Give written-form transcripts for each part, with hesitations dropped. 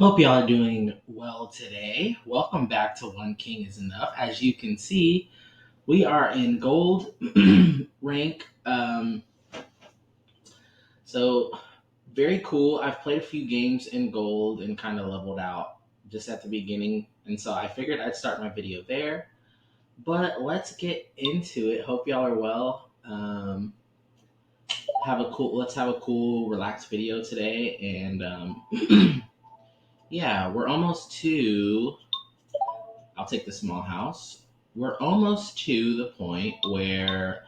Hope y'all are doing well today. Welcome back to One King is Enough. As you can see, we are in gold rank. So very cool. I've played a few games in gold and kind of leveled out just at the beginning, and so I figured I'd start my video there. But let's get into it. Hope y'all are well. Let's have a cool, relaxed video today, and yeah, we're almost to. I'll take the small house. We're almost to the point where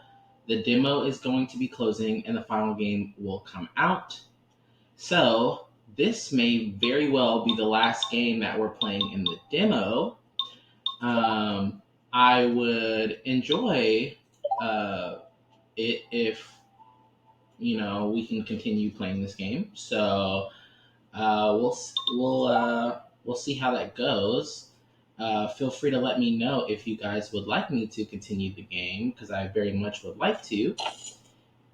the demo is going to be closing and the final game will come out. So, this may very well be the last game that we're playing in the demo. I would enjoy it if we can continue playing this game. So we'll see how that goes. Feel free to let me know if you guys would like me to continue the game because I very much would like to.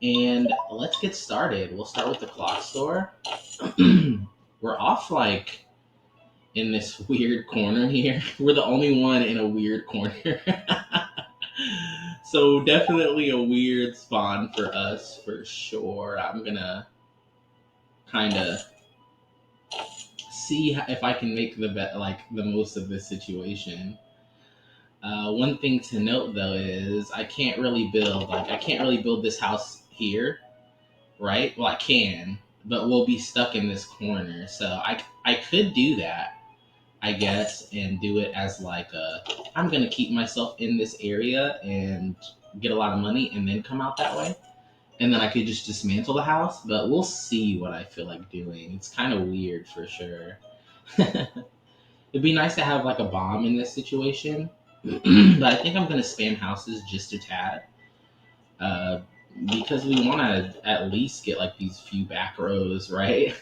And let's get started. We'll start with the clock store. We're off like in this weird corner here. We're the only one in a weird corner. So definitely a weird spawn for us for sure. I'm gonna kind of see if I can make the most of this situation. One thing to note though is I can't really build this house here, right? Well, I can, but we'll be stuck in this corner. So I could do that, I guess, and do it as I'm gonna keep myself in this area and get a lot of money and then come out that way. And then I could just dismantle the house, but we'll see what I feel like doing. It's kind of weird for sure. It'd be nice to have like a bomb in this situation, but I think I'm gonna spam houses just a tad, uh, because we want to at least get like these few back rows, right?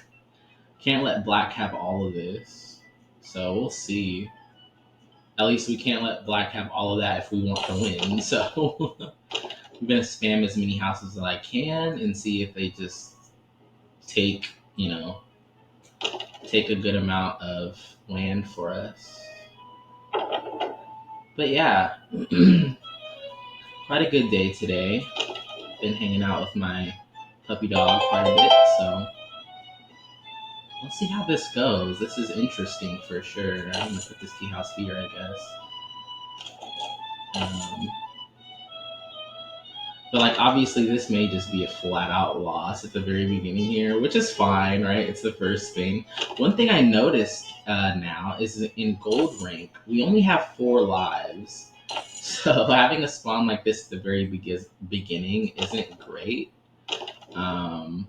Can't let black have all of this, so we'll see. At least we can't let black have all of that if we want to win. So I'm gonna spam as many houses as I can and see if they just take you know take a good amount of land for us. But yeah, quite a good day today. Been hanging out with my puppy dog quite a bit, so let's see how this goes. This is interesting for sure. I'm gonna put this tea house here, I guess. Um, but like, obviously, this may just be a flat out loss at the very beginning here, which is fine, right? It's the first thing. One thing I noticed now is in gold rank, we only have 4 lives. So having a spawn like this at the very beginning isn't great. Um,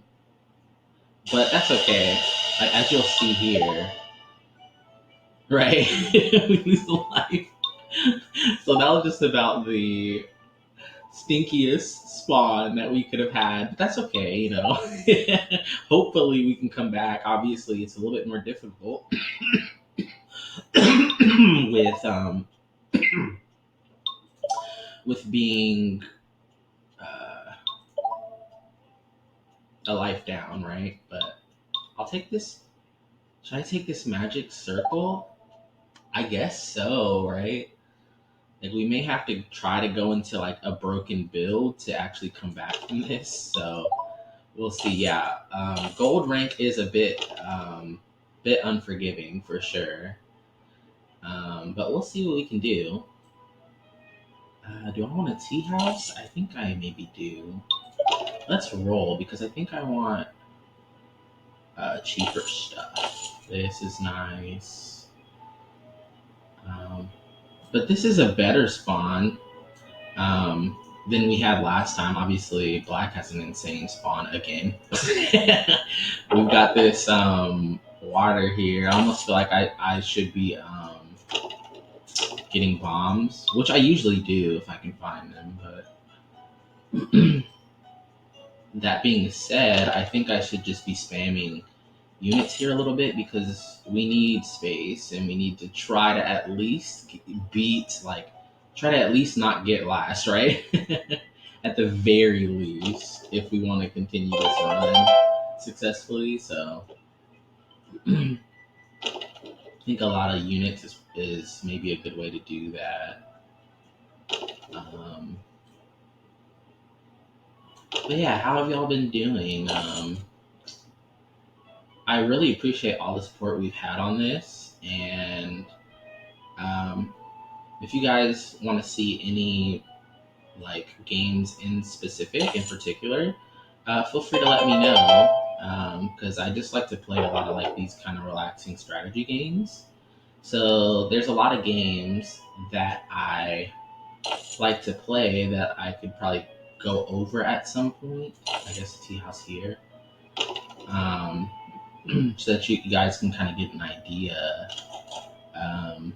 but that's okay. Like, as you'll see here, right? We lose a life. So that was just about the stinkiest spawn that we could have had. But that's okay. Hopefully we can come back. Obviously, it's a little bit more difficult with with being uh, a life down, right? But I'll take this. Should I take this magic circle? I guess so, right? Like, we may have to try to go into like a broken build to actually come back from this. So we'll see. Yeah, gold rank is a bit unforgiving for sure. But we'll see what we can do. Do I want a tea house? I think I maybe do. Let's roll because I think I want cheaper stuff. This is nice. But this is a better spawn than we had last time. Obviously, black has an insane spawn again. We've got this water here. I almost feel like I should be getting bombs, which I usually do if I can find them. But that being said, I think I should just be spamming units here a little bit because we need space and we need to try to at least try to at least not get last, right? At the very least, if we want to continue this run successfully. So think a lot of units is maybe a good way to do that. Um, but yeah, how have y'all been doing? I really appreciate all the support we've had on this, and um, if you guys want to see any like games in particular, feel free to let me know because I just like to play a lot of like these kind of relaxing strategy games. So there's a lot of games that I like to play that I could probably go over at some point. I guess the tea house here, um, so that you guys can kind of get an idea. Um,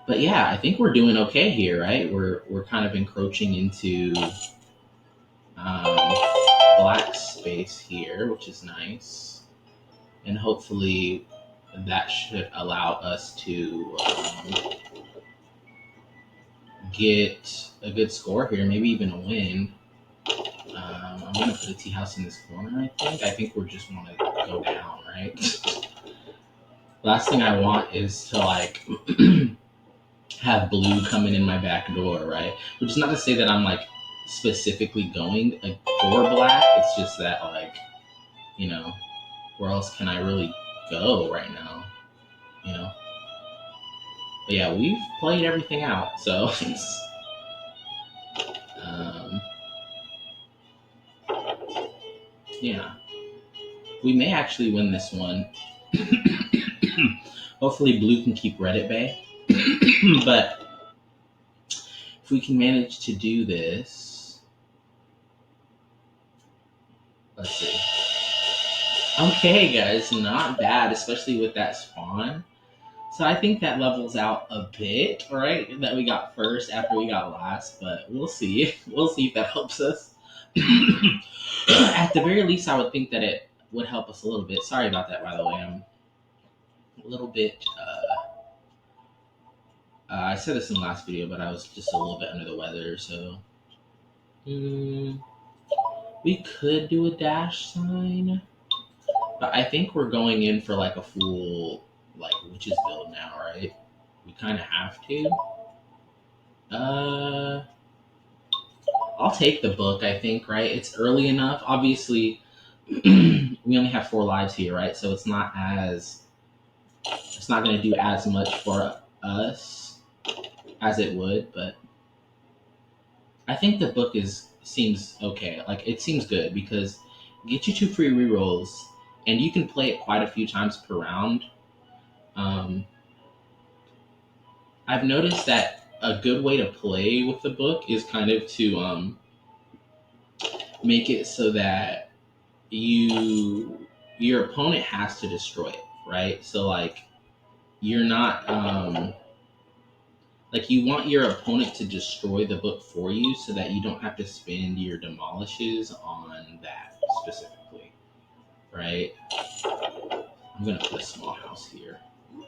but yeah, I think we're doing okay here, right? We're kind of encroaching into um, black space here, which is nice, and hopefully that should allow us to get a good score here, maybe even a win. I'm gonna put a tea house in this corner. I think we just want to go down, right? Last thing I want is to like have blue coming in my back door, right? Which is not to say that I'm like specifically going for black. It's just that like, you know, where else can I really go right now? You know. But yeah, we've played everything out, so um, yeah, we may actually win this one. Hopefully, blue can keep red at bay. But if we can manage to do this, let's see. Okay, guys, not bad, especially with that spawn. So I think that levels out a bit, right? That we got first after we got last, but we'll see. We'll see if that helps us. At the very least, I would think that it would help us a little bit. Sorry about that, by the way. I'm a little bit. I said this in the last video, but I was just a little bit under the weather, so we could do a dash sign, but I think we're going in for like a full like witches build now, right? We kind of have to. Uh, I'll take the book. I think right. It's early enough. Obviously, we only have 4 lives here, right? So it's not going to do as much for us as it would, but I think the book seems okay. Like it seems good because it gets you 2 free rerolls, and you can play it quite a few times per round. Um, I've noticed that a good way to play with the book is kind of to make it so that your opponent has to destroy it, right? So like you're not like you want your opponent to destroy the book for you so that you don't have to spend your demolishes on that specifically, right? I'm gonna put a small house here.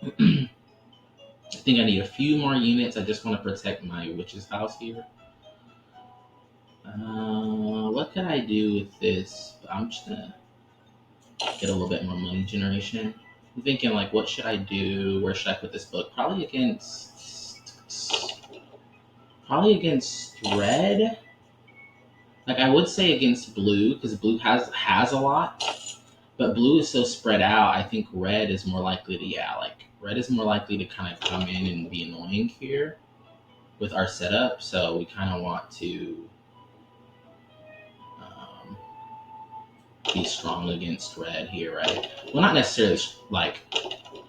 I think I need a few more units. I just want to protect my witch's house here. What can I do with this? I'm just gonna get a little bit more money generation. I'm thinking like, what should I do? Where should I put this book? Probably against red. Like I would say against blue because blue has a lot, but blue is so spread out. I think red is more likely to red is more likely to kind of come in and be annoying here with our setup. So we kind of want to um, be strong against red here, right? Well, not necessarily like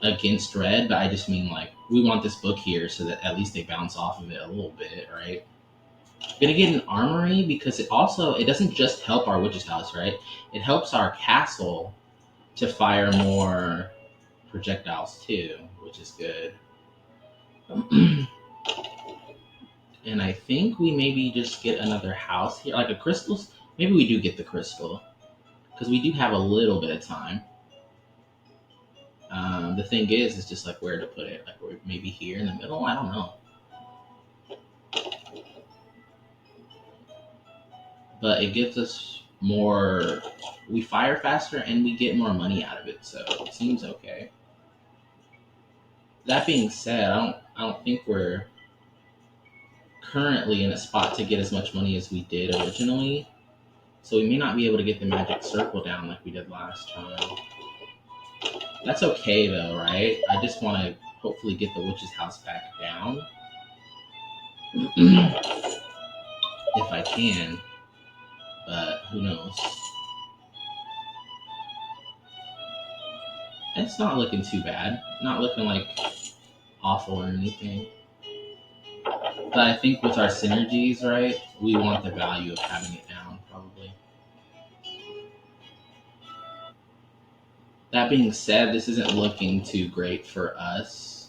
against red, but I just mean like we want this book here so that at least they bounce off of it a little bit, right? Gonna get an armory because it doesn't just help our witch's house, right? It helps our castle to fire more projectiles too, which is good. And I think we maybe just get another house here, like a crystal. Maybe we do get the crystal because we do have a little bit of time. The thing is just like where to put it. Like maybe here in the middle. I don't know. But it gives us more. We fire faster and we get more money out of it, so it seems okay. That being said, I don't think we're currently in a spot to get as much money as we did originally. So we may not be able to get the magic circle down like we did last time. That's okay though, right? I just want to hopefully get the witch's house back down if I can, but who knows? It's not looking too bad. Not looking like awful or anything. But I think with our synergies, right, we want the value of having it down probably. That being said, this isn't looking too great for us.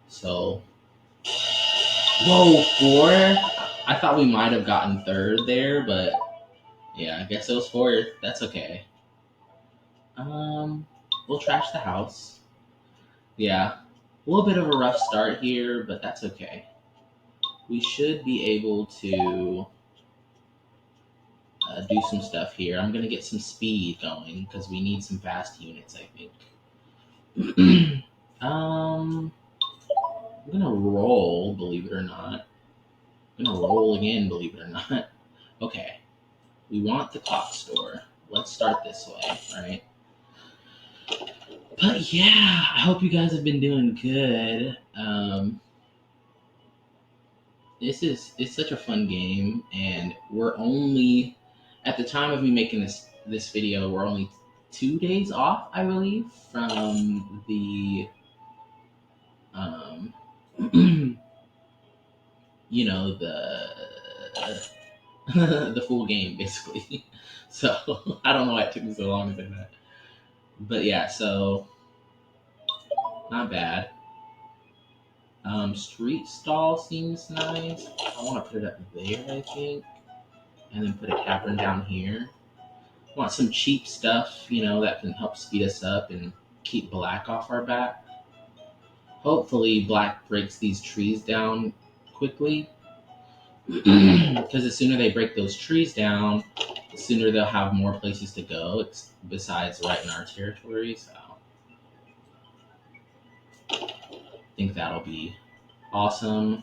So, whoa, four? I thought we might have gotten third there, but yeah, I guess it was fourth. That's okay. Um, we'll trash the house. Yeah, a little bit of a rough start here, but that's okay. We should be able to do some stuff here. I'm gonna get some speed going because we need some fast units, I think. I'm gonna roll, believe it or not. I'm gonna roll again, believe it or not. Okay, we want the clock store. Let's start this way, right? But yeah, I hope you guys have been doing good. It's such a fun game, and we're only at the time of me making this video, we're only 2 days off, I believe, from the um, you know the full game basically. So I don't know why it took me so long to say that, but yeah, so not bad. Street stall seems nice. I want to put it up there, I think, and then put a tavern down here. Want some cheap stuff, that can help speed us up and keep Black off our back. Hopefully, Black breaks these trees down quickly, because the sooner they break those trees down, the sooner they'll have more places to go besides right in our territory. So I think that'll be awesome.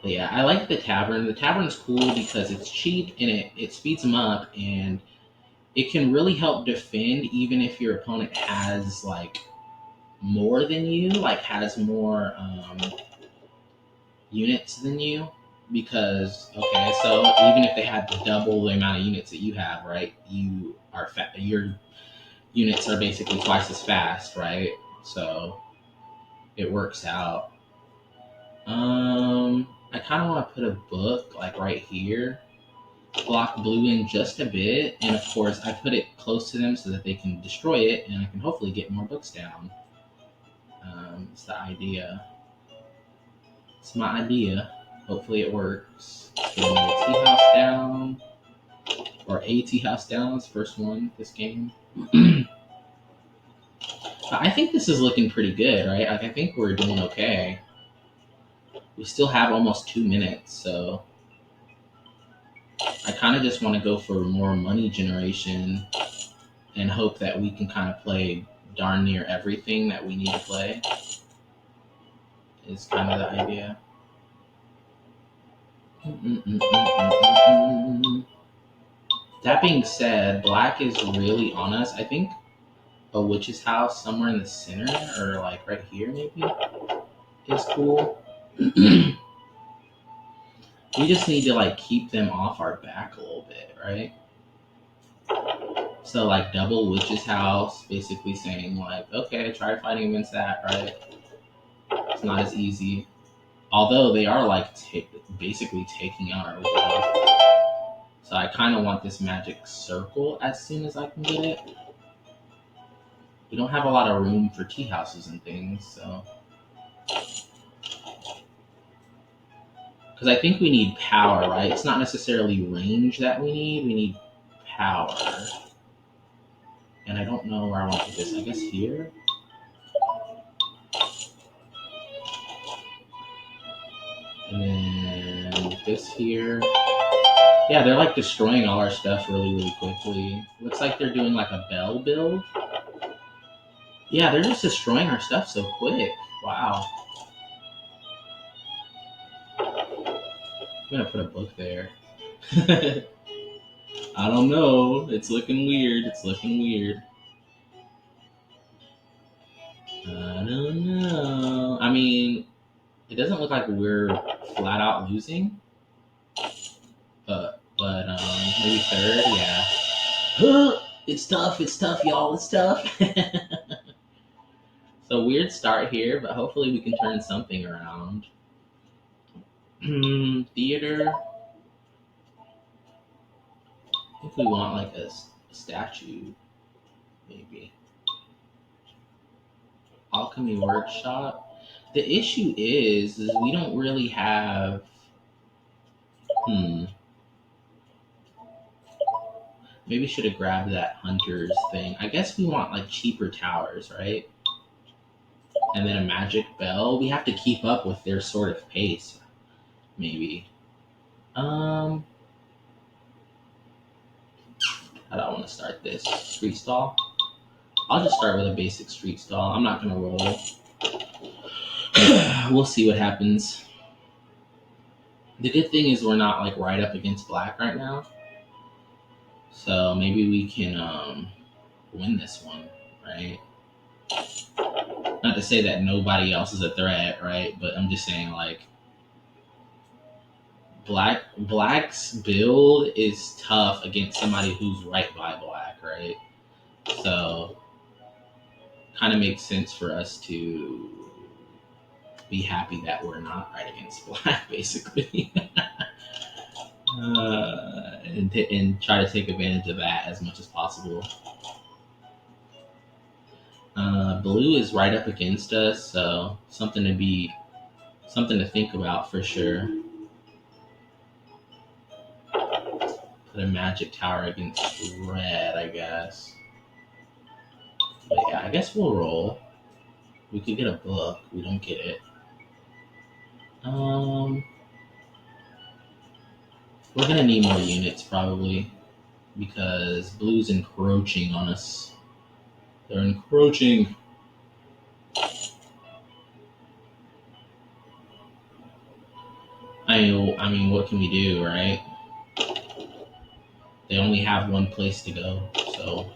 But yeah, I like the tavern. The tavern's cool because it's cheap and it speeds them up, and it can really help defend even if your opponent has like more than you, like has more units than you. Because okay, so even if they had double the amount of units that you have, right? Your units are basically twice as fast, right? So it works out. I kind of want to put a book like right here, block blue in just a bit, and of course I put it close to them so that they can destroy it, and I can hopefully get more books down. It's the idea. It's my idea. Hopefully it works. Let's get another tea house down, or a tea house down. It's the first one this game. But I think this is looking pretty good, right? Like I think we're doing okay. We still have almost 2 minutes, so I kind of just want to go for more money generation and hope that we can kind of play darn near everything that we need to play. Is kind of the idea. That being said, Black is really on us. I think a witch's house somewhere in the center, or like right here maybe, is cool. We just need to like keep them off our back a little bit, right? So like double witch's house, basically saying like, okay, try fighting against that, right? It's not as easy. Although they are like basically taking out our witch's house. So I kind of want this magic circle as soon as I can get it. We don't have a lot of room for tea houses and things, so. Because I think we need power, right? It's not necessarily range that we need power. And I don't know where I want to put this. I guess here? And then this here. Yeah, they're like destroying all our stuff really, really quickly. Looks like they're doing like a bell build. Yeah, they're just destroying our stuff so quick. Wow. I'm gonna put a book there. I don't know. It's looking weird. It's looking weird. I don't know. I mean, it doesn't look like we're flat out losing, but maybe third. Yeah. It's tough. It's tough, y'all. It's tough. So weird start here, but hopefully we can turn something around. Theater. I think we want like a statue, maybe. Alchemy workshop. The issue is we don't really have. Hmm. Maybe should have grabbed that hunters thing. I guess we want like cheaper towers, right? And then a magic bell. We have to keep up with their sort of pace, maybe. Um, how do I want to start this? Street stall. I'll just start with a basic street stall. I'm not gonna roll. We'll see what happens. The good thing is we're not like right up against black right now, so maybe we can win this one, right? Not to say that nobody else is a threat, right? But I'm just saying like black's build is tough against somebody who's right by black, right? So kind of makes sense for us to be happy that we're not right against black, basically. And try to take advantage of that as much as possible. Blue is right up against us, so something to think about for sure. Put a magic tower against red, I guess. But yeah, I guess we'll roll. We could get a book. We don't get it. We're gonna need more units probably because blue's encroaching on us. They're encroaching. I mean, what can we do, right? They only have one place to go, so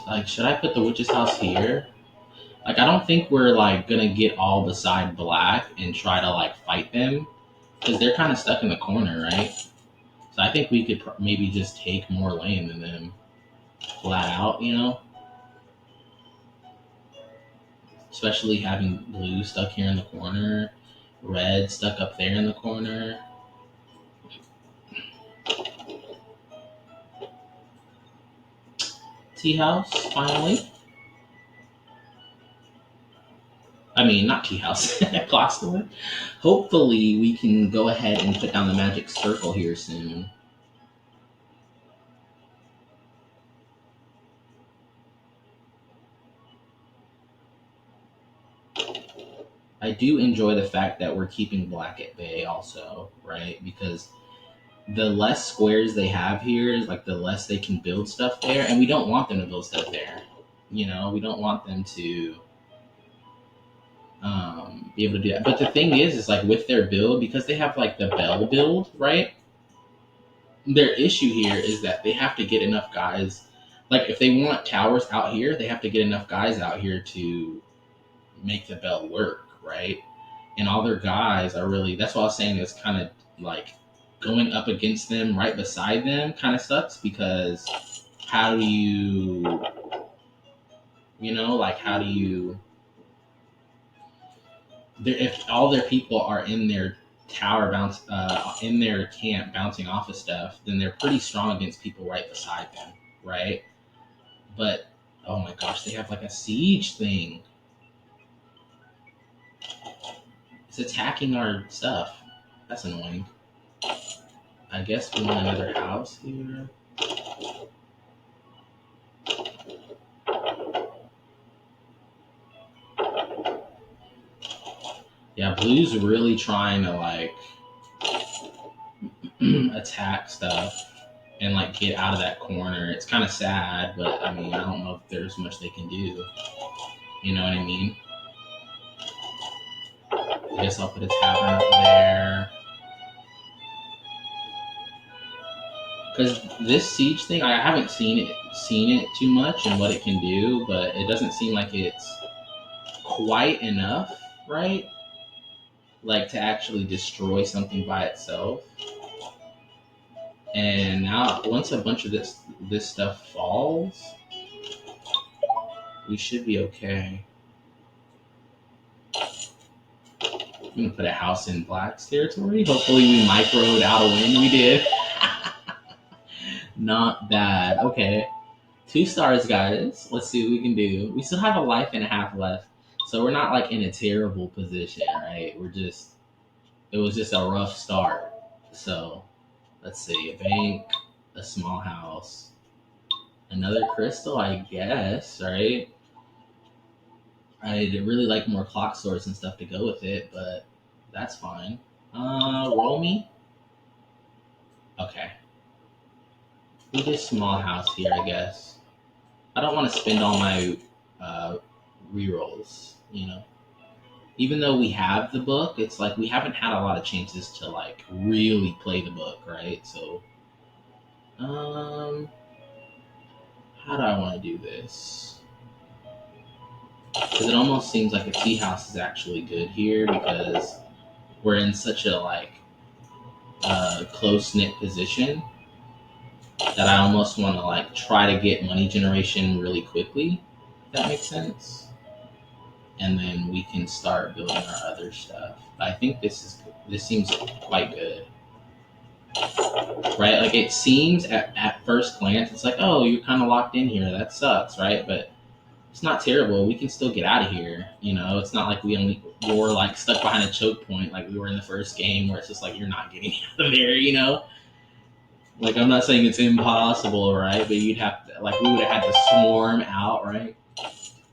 like, should I put the witch's house here? Like, I don't think we're like gonna get all beside black and try to like fight them because they're kind of stuck in the corner, right? So I think we could maybe just take more land than them flat out, you know. Especially having blue stuck here in the corner, red stuck up there in the corner. Tea house, finally. I mean, not tea house, clock store. Hopefully, we can go ahead and put down the magic circle here soon. I do enjoy the fact that we're keeping black at bay, also, right? Because the less squares they have here, like the less they can build stuff there, and we don't want them to build stuff there. You know, we don't want them to be able to do that. But the thing is like with their build, because they have like the bell build, right? Their issue here is that they have to get enough guys. Like if they want towers out here, they have to get enough guys out here to make the bell work, right? And all their guys are really. That's what I was saying. Is kind of like going up against them, right beside them, kind of sucks because how do you, like how do you if all their people are in their tower in their camp bouncing off of stuff, then they're pretty strong against people right beside them, right? But oh my gosh, they have like a siege thing. It's attacking our stuff. That's annoying. I guess we want another house here. Yeah, blue's really trying to like attack stuff and like get out of that corner. It's kind of sad, but I mean, I don't know if there's much they can do. You know what I mean? I guess I'll put a tavern up there. Because this siege thing, I haven't seen it too much and what it can do, but it doesn't seem like it's quite enough, right? Like to actually destroy something by itself. And now, once a bunch of this stuff falls, we should be okay. I'm gonna put a house in Black's territory. Hopefully, we microed out a win. We did. Not bad. Okay, 2 stars, guys. Let's see what we can do. We still have a life and a half left, so we're not like in a terrible position, right? It was just a rough start. So let's see, a bank, a small house, another crystal, I guess, right? I'd really like more clock swords and stuff to go with it, but that's fine. Roll me. Okay, we did small house here, I guess. I don't want to spend all my uh, rerolls, you know. Even though we have the book, it's like we haven't had a lot of chances to like really play the book, right? So, um, how do I want to do this? Because it almost seems like a tea house is actually good here because we're in such a like close knit position that I almost want to like try to get money generation really quickly. If that makes sense, and then we can start building our other stuff. I think this seems quite good, right? Like it seems at first glance, it's like, oh, you're kind of locked in here. That sucks, right? But it's not terrible. We can still get out of here. You know, it's not like we're like stuck behind a choke point like we were in the first game where it's just like you're not getting out of there. You know, like I'm not saying it's impossible, right? But you'd have to like we would have had to swarm out, right?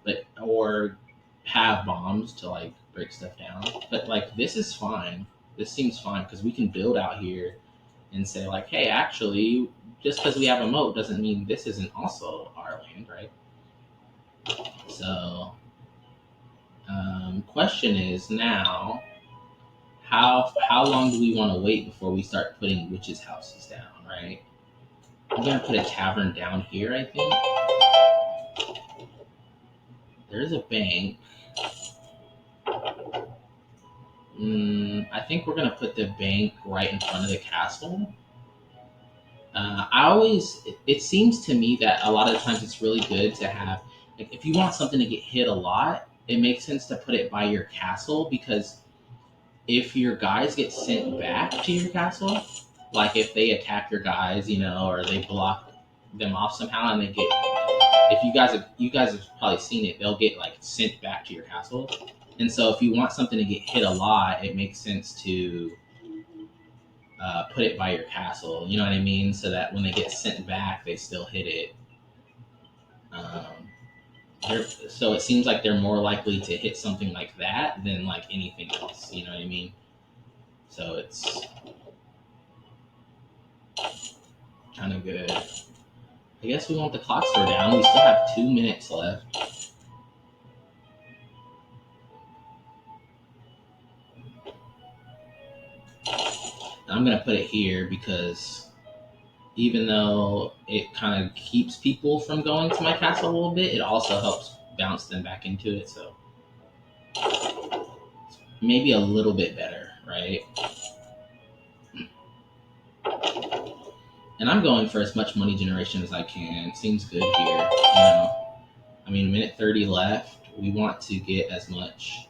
But or have bombs to like break stuff down. But like this is fine. This seems fine because we can build out here and say like, hey, actually, just because we have a moat doesn't mean this isn't also our land, right? So, question is now, how long do we want to wait before we start putting witches' houses down, right? I'm gonna put a tavern down here. I think there's a bank. I think we're gonna put the bank right in front of the castle. It seems to me that a lot of times it's really good to have, like, if you want something to get hit a lot, it makes sense to put it by your castle because if your guys get sent back to your castle, like if they attack your guys, you know, or they block them off somehow, and they get, if you guys have probably seen it, they'll get like sent back to your castle. And so if you want something to get hit a lot, it makes sense to put it by your castle. You know what I mean? So that when they get sent back, they still hit it. Um, so it seems like they're more likely to hit something like that than like anything else. You know what I mean? So it's kind of good. I guess we want the clock store down. We still have 2 minutes left. I'm gonna put it here because even though it kind of keeps people from going to my castle a little bit, it also helps bounce them back into it. So maybe a little bit better, right? And I'm going for as much money generation as I can. Seems good here, you know. I mean, minute 30 left. We want to get as much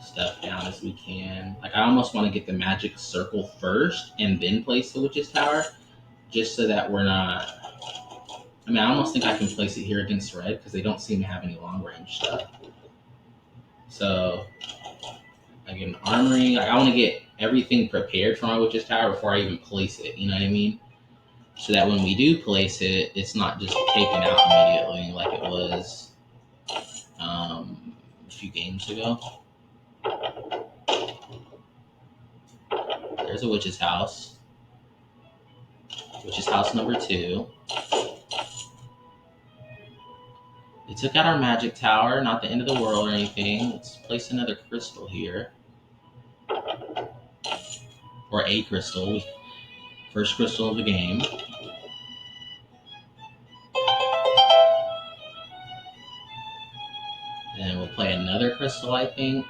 stuff down as we can. Like, I almost want to get the magic circle first and then place the witch's tower, just so that we're not. I mean, I almost think I can place it here against red because they don't seem to have any long range stuff. So, again, armory. Like, I want to get everything prepared for my witch's tower before I even place it. You know what I mean? So that when we do place it, it's not just taken out immediately like it was a few games ago. There's a witch's house. Which is house number 2. They took out our magic tower, not the end of the world or anything. Let's place another crystal here. Or a crystal. First crystal of the game. And we'll play another crystal, I think.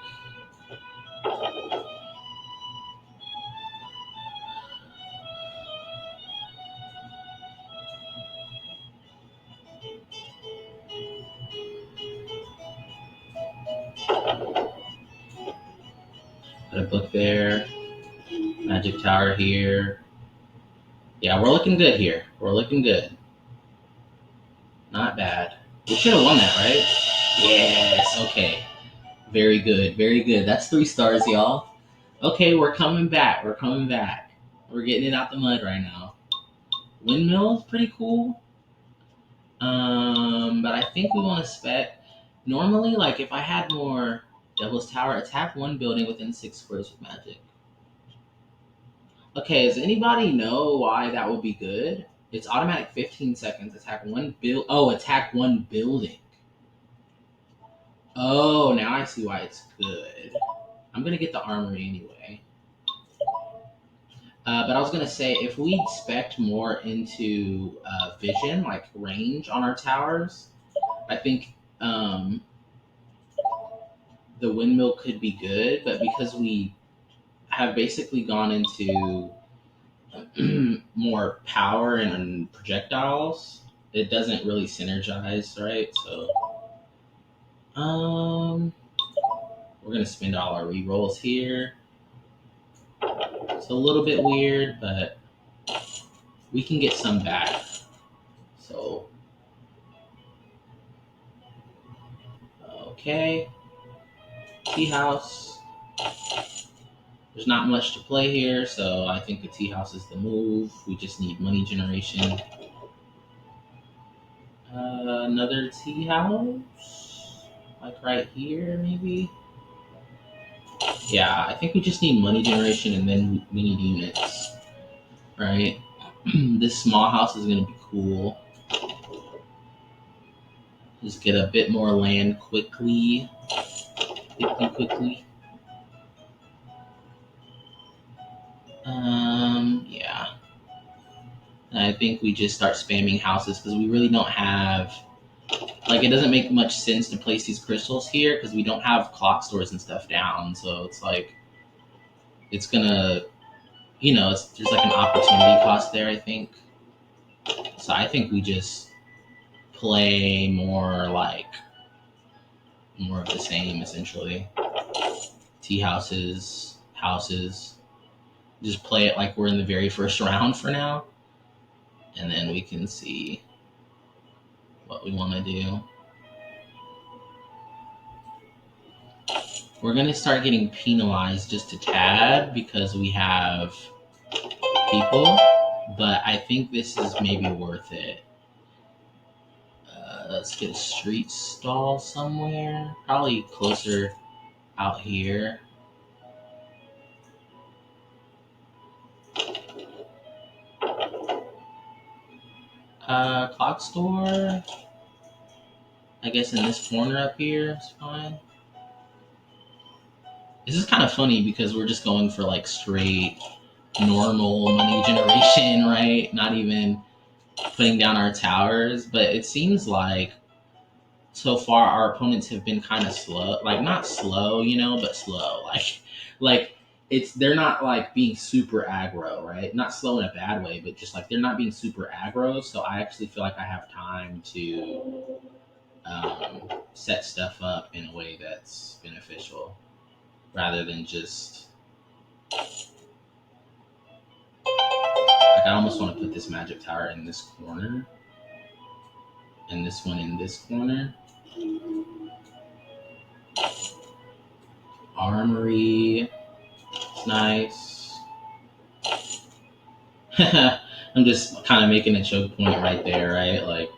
Put a book there. Magic tower here. Yeah, we're looking good here. We're looking good. Not bad. We should have won that, right? Yes, okay. Very good, very good. That's 3 stars, y'all. Okay, we're coming back. We're coming back. We're getting it out the mud right now. Windmill is pretty cool. But I think we want to spec. Normally, like if I had more Devil's Tower, attack 1 building within 6 squares with magic. Okay, does anybody know why that would be good? It's automatic 15 seconds. Attack 1 build. Oh, attack 1 building. Oh, now I see why it's good. I'm gonna get the armory anyway. But I was gonna say if we spec more into vision, like range on our towers, I think the windmill could be good. But because we have basically gone into more power and projectiles, it doesn't really synergize, right? So, we're gonna spend all our rerolls here. It's a little bit weird, but we can get some back. So, okay, tea house. There's not much to play here, so I think the tea house is the move. We just need money generation. Another tea house, like right here, maybe. Yeah, I think we just need money generation, and then we need units, right? This small house is gonna be cool. Just get a bit more land quickly. Quickly. Yeah. And I think we just start spamming houses because we really don't have, like, it doesn't make much sense to place these crystals here because we don't have clock stores and stuff down. So it's like, it's gonna, there's like an opportunity cost there, I think. So I think we just play more of the same, essentially. Tea houses, houses. Just play it like we're in the very first round for now. And then we can see what we want to do. We're going to start getting penalized just a tad because we have people, but I think this is maybe worth it. Let's get a street stall somewhere, probably closer out here. Clock store, I guess in this corner up here is fine. This is kind of funny because we're just going for like straight normal money generation, right? Not even putting down our towers, but it seems like so far our opponents have been kind of slow, like not slow, but slow. Like they're not like being super aggro, right? Not slow in a bad way, but just like they're not being super aggro. So I actually feel like I have time to set stuff up in a way that's beneficial rather than just like I almost want to put this magic tower in this corner and this one in this corner. Armory, it's nice. I'm just kind of making a choke point right there, right? Like,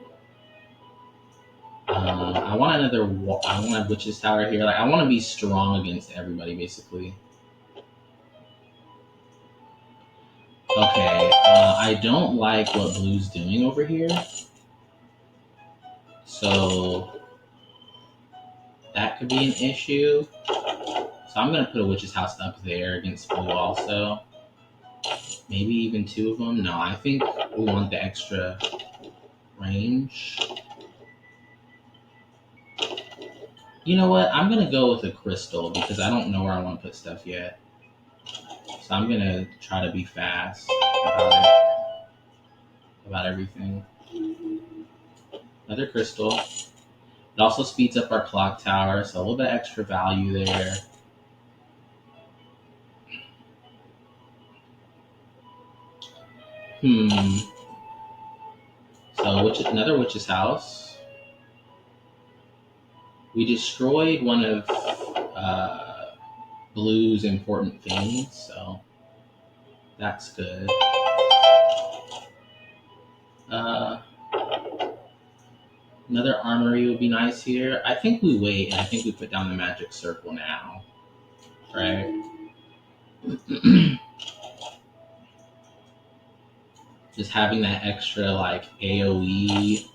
I want a witch's tower here. Like, I want to be strong against everybody, basically. Okay, I don't like what blue's doing over here. So that could be an issue. So I'm going to put a witch's house up there against blue also. Maybe even two of them. No, I think we want the extra range. You know what? I'm going to go with a crystal because I don't know where I want to put stuff yet. So I'm going to try to be fast about everything. Another crystal. It also speeds up our clock tower, so a little bit extra value there. So another witch's house. We destroyed one of blue's important things, so that's good. Another armory would be nice here. I think we wait, and I think we put down the magic circle now, right? Just having that extra like AoE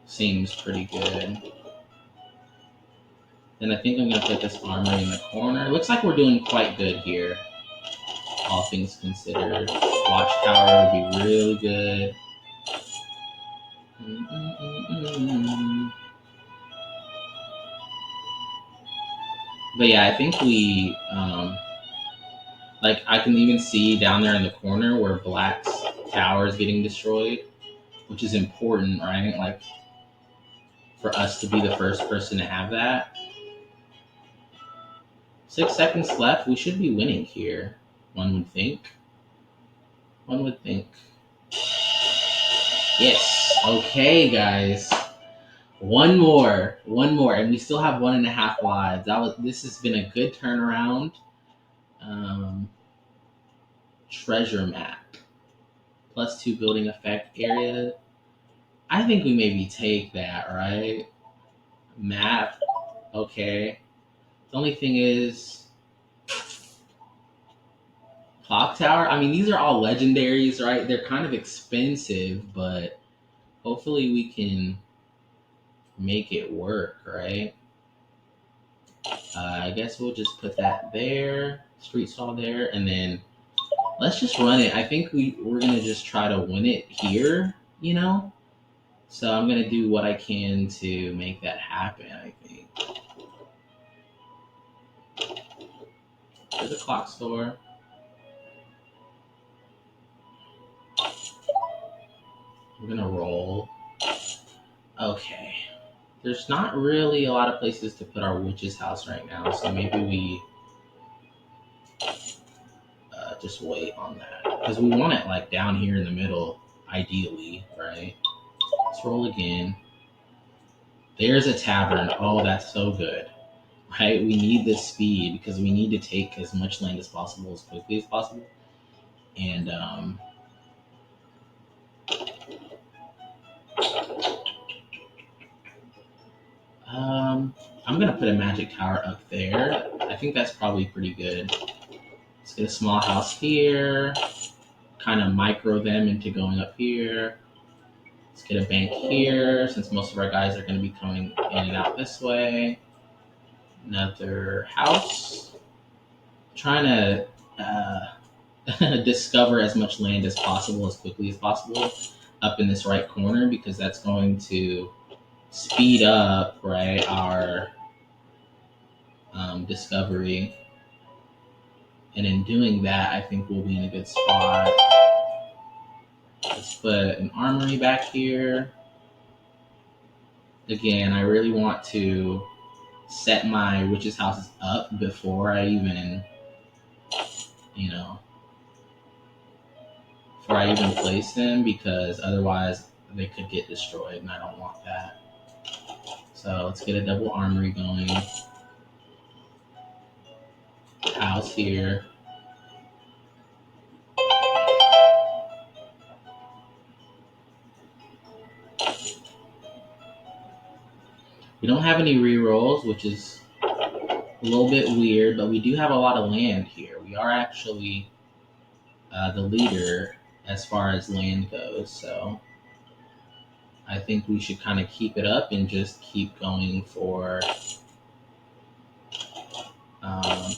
seems pretty good. Then I think I'm gonna put this armory in the corner. Looks like we're doing quite good here, all things considered. Watchtower would be really good. But yeah, I think we like I can even see down there in the corner where Black's tower is getting destroyed, which is important, right? Like for us to be the first person to have that. 6 seconds left. We should be winning here. One would think. One would think. Yes. Okay, guys. One more, and we still have 1.5 lives. This has been a good turnaround. Treasure map. +2 building effect area. I think we maybe take that, right? Map. Okay. The only thing is clock tower. I mean, these are all legendaries, right? They're kind of expensive, but hopefully we can make it work, right? I guess we'll just put that there, street stall there, and then let's just run it. I think we're gonna just try to win it here, you know. So I'm gonna do what I can to make that happen. I think. There's a clock store. I'm gonna roll. Okay. There's not really a lot of places to put our witch's house right now, so maybe we just wait on that because we want it like down here in the middle, ideally, right? Let's roll again. There's a tavern. Oh, that's so good, right? We need this speed because we need to take as much land as possible as quickly as possible, and I'm gonna put a magic tower up there. I think that's probably pretty good. Let's get a small house here. Kind of micro them into going up here. Let's get a bank here since most of our guys are going to be coming in and out this way. Another house. Trying to discover as much land as possible as quickly as possible up in this right corner because that's going to speed up, right, our discovery. And in doing that, I think we'll be in a good spot. Let's put an armory back here. Again, I really want to set my witches' houses up before I even, you know, before I even place them because otherwise they could get destroyed and I don't want that. So let's get a double armory going. House here. We don't have any rerolls, which is a little bit weird, but we do have a lot of land here. We are actually the leader as far as land goes. So I think we should kind of keep it up and just keep going for um,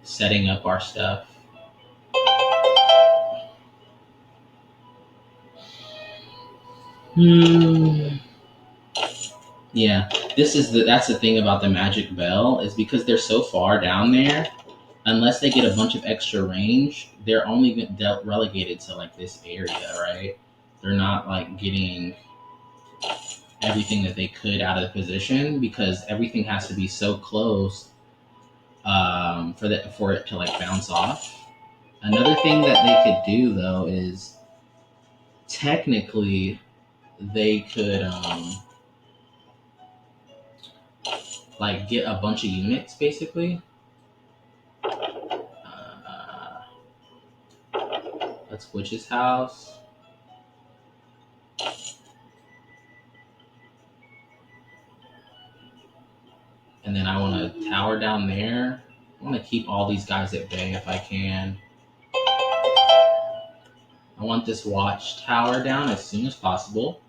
setting up our stuff. Hmm. Yeah, that's the thing about the Magic Bell is because they're so far down there. Unless they get a bunch of extra range, they're only relegated to like this area, right? They're not like getting everything that they could out of the position because everything has to be so close for it to like bounce off. Another thing that they could do though is technically they could like get a bunch of units basically. Uh, that's Witch's house. And then I want to tower down there. I want to keep all these guys at bay if I can. I want this watchtower down as soon as possible.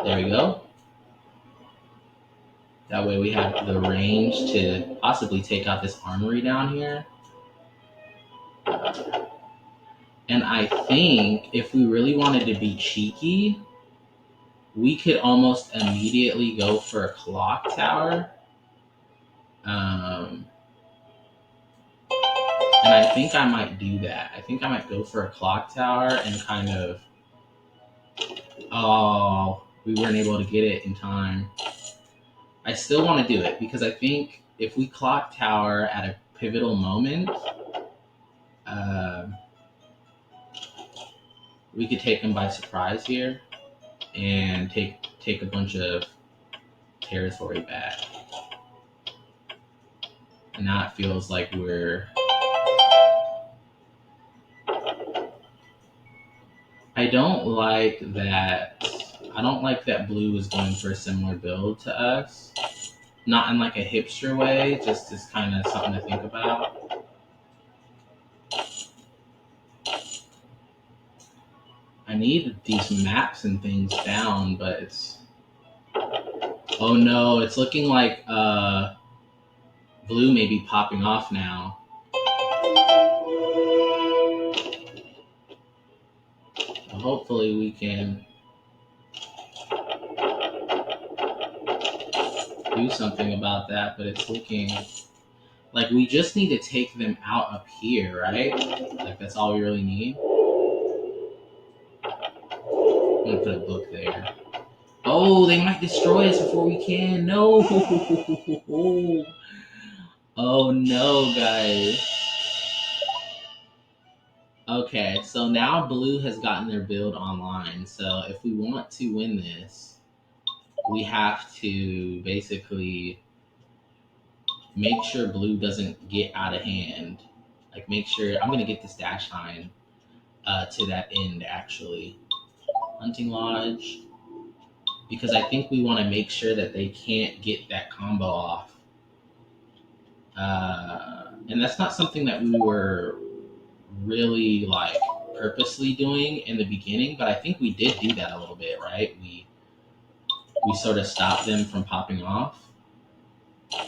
There we go. That way we have the range to possibly take out this armory down here. And I think if we really wanted to be cheeky, we could almost immediately go for a clock tower. And I think I might do that. I think I might go for a clock tower and kind of. Oh, we weren't able to get it in time. I still want to do it because I think if we clock tower at a pivotal moment, uh, we could take them by surprise here and take a bunch of territory back. And now it feels like we're. I don't like that. I don't like that blue is going for a similar build to us. Not in like a hipster way, just as kind of something to think about. I need these maps and things down, but it's. Oh no, it's looking like blue may be popping off now. Hopefully we can do something about that, but it's looking like we just need to take them out up here, right? Like that's all we really need. I'm gonna put a book there. Oh, they might destroy us before we can. No. Oh no, guys. Okay, so now blue has gotten their build online. So if we want to win this, we have to basically make sure blue doesn't get out of hand. Like make sure I'm gonna get this dash line to that end actually. Hunting lodge. Because I think we want to make sure that they can't get that combo off. And that's not something that we were really like purposely doing in the beginning, but I think we did do that a little bit, right? We sort of stopped them from popping off,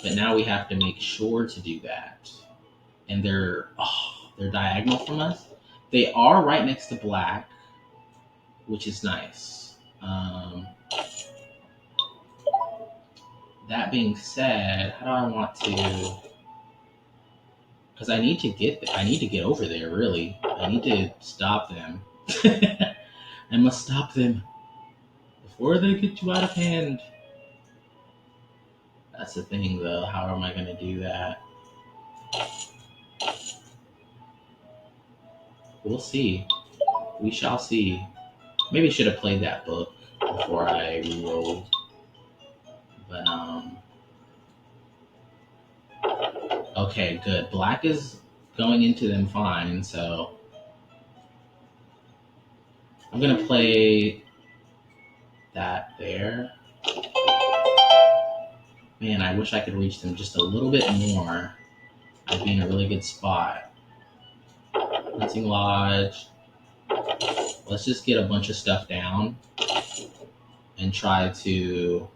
but now we have to make sure to do that. And they're diagonal from us. They are right next to black, which is nice. That being said, how do I want to? Because I need to get over there. Really, I need to stop them. I must stop them before they get too out of hand. That's the thing, though. How am I going to do that? We'll see. We shall see. Maybe I should have played that book before I re-rolled. But okay, good. Black is going into them fine, so I'm gonna play that there. Man, I wish I could reach them just a little bit more. I'd be in a really good spot. Hunting Lodge. Let's just get a bunch of stuff down and try to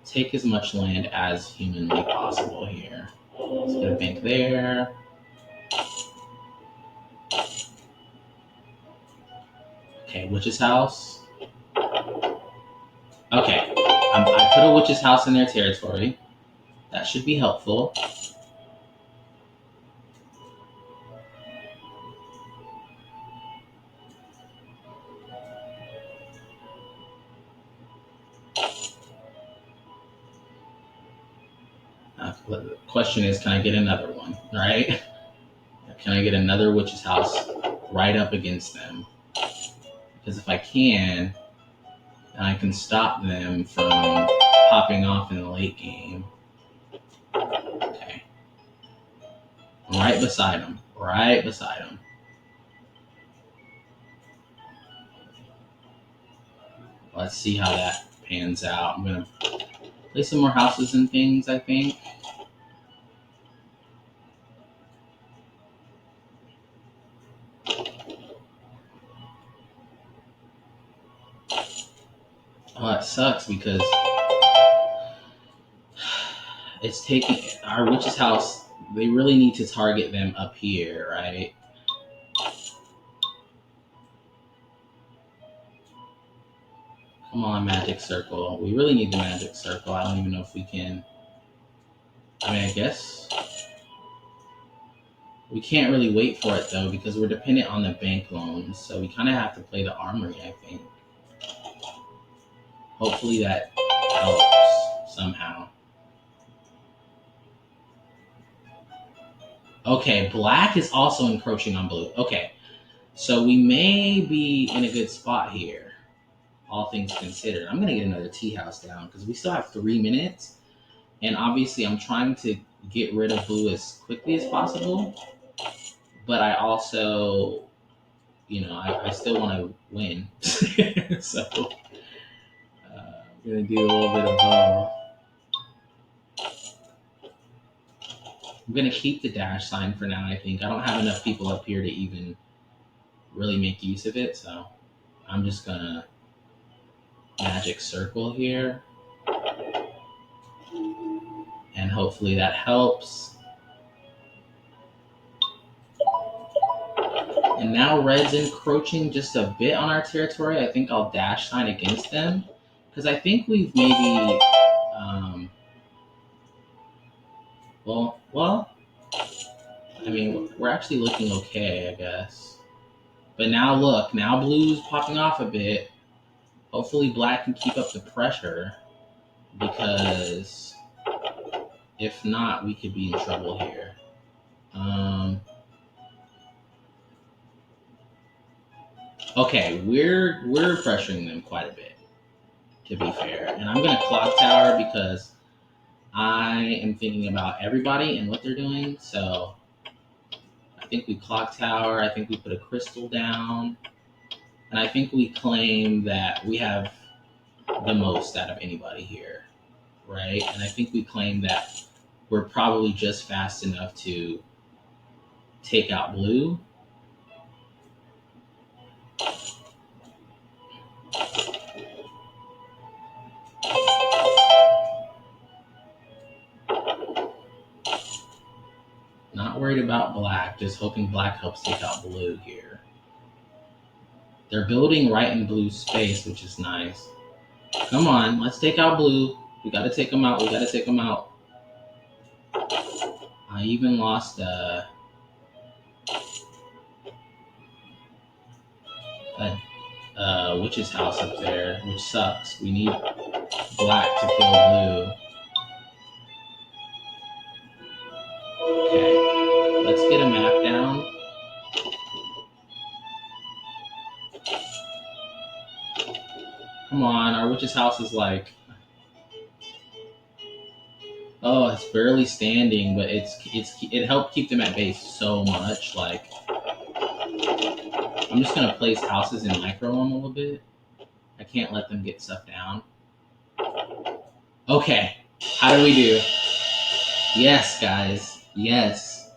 take as much land as humanly possible here. Let's get a bank there. Okay, Witch's House. Okay, I put a Witch's House in their territory. That should be helpful. The question is, can I get another one, right? Can I get another Witch's House right up against them? Because if I can, then I can stop them from popping off in the late game. Okay. I'm right beside them. Right beside them. Let's see how that pans out. I'm going to place some more houses and things, I think. Oh, that sucks because it's taking our Witch's House. They really need to target them up here, right? Come on, Magic Circle. We really need the Magic Circle. I don't even know if we can. I mean, I guess we can't really wait for it though because we're dependent on the bank loans. So we kind of have to play the Armory, I think. Hopefully that helps somehow. Okay, black is also encroaching on blue. Okay, so we may be in a good spot here, all things considered. I'm going to get another tea house down because we still have 3 minutes. And obviously, I'm trying to get rid of blue as quickly as possible. But I also, I still want to win. So I'm going to do a little bit of both. I'm going to keep the dash sign for now, I think. I don't have enough people up here to even really make use of it. So I'm just going to Magic Circle here. And hopefully that helps. And now red's encroaching just a bit on our territory. I think I'll dash sign against them. Because I think we've maybe... Well, I mean, we're actually looking okay, I guess. But now look, now blue's popping off a bit. Hopefully black can keep up the pressure. Because if not, we could be in trouble here. Okay, we're pressuring them quite a bit, to be fair. And I'm gonna clock tower because I am thinking about everybody and what they're doing. So I think we clock tower. I think we put a crystal down, and I think we claim that we have the most out of anybody here, right? And I think we claim that we're probably just fast enough to take out blue. Not worried about black, just hoping black helps take out blue here. They're building right in blue's space, which is nice. Come on, let's take out blue. We gotta take them out. We gotta take them out. I even lost a Witch's House up there, which sucks. We need black to kill blue. Okay, let's get a map down. Come on, our Witch's House is like... Oh, it's barely standing, but it helped keep them at base so much. Like, I'm just gonna place houses in micro them a little bit. I can't let them get stuff down. Okay, how do we do? Yes, guys. Yes,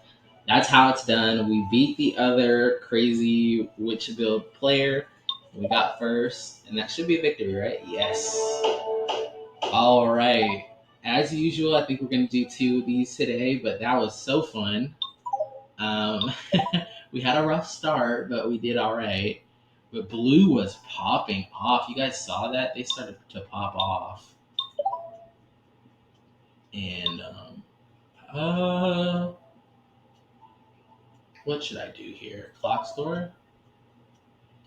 that's how it's done. We beat the other crazy witch build player. We got first, and that should be a victory, right? Yes. All right. As usual, I think we're gonna do two of these today, but that was so fun. Um, we had a rough start, but we did all right. But blue was popping off. You guys saw that? They started to pop off. And uh, what should I do here? Clock store?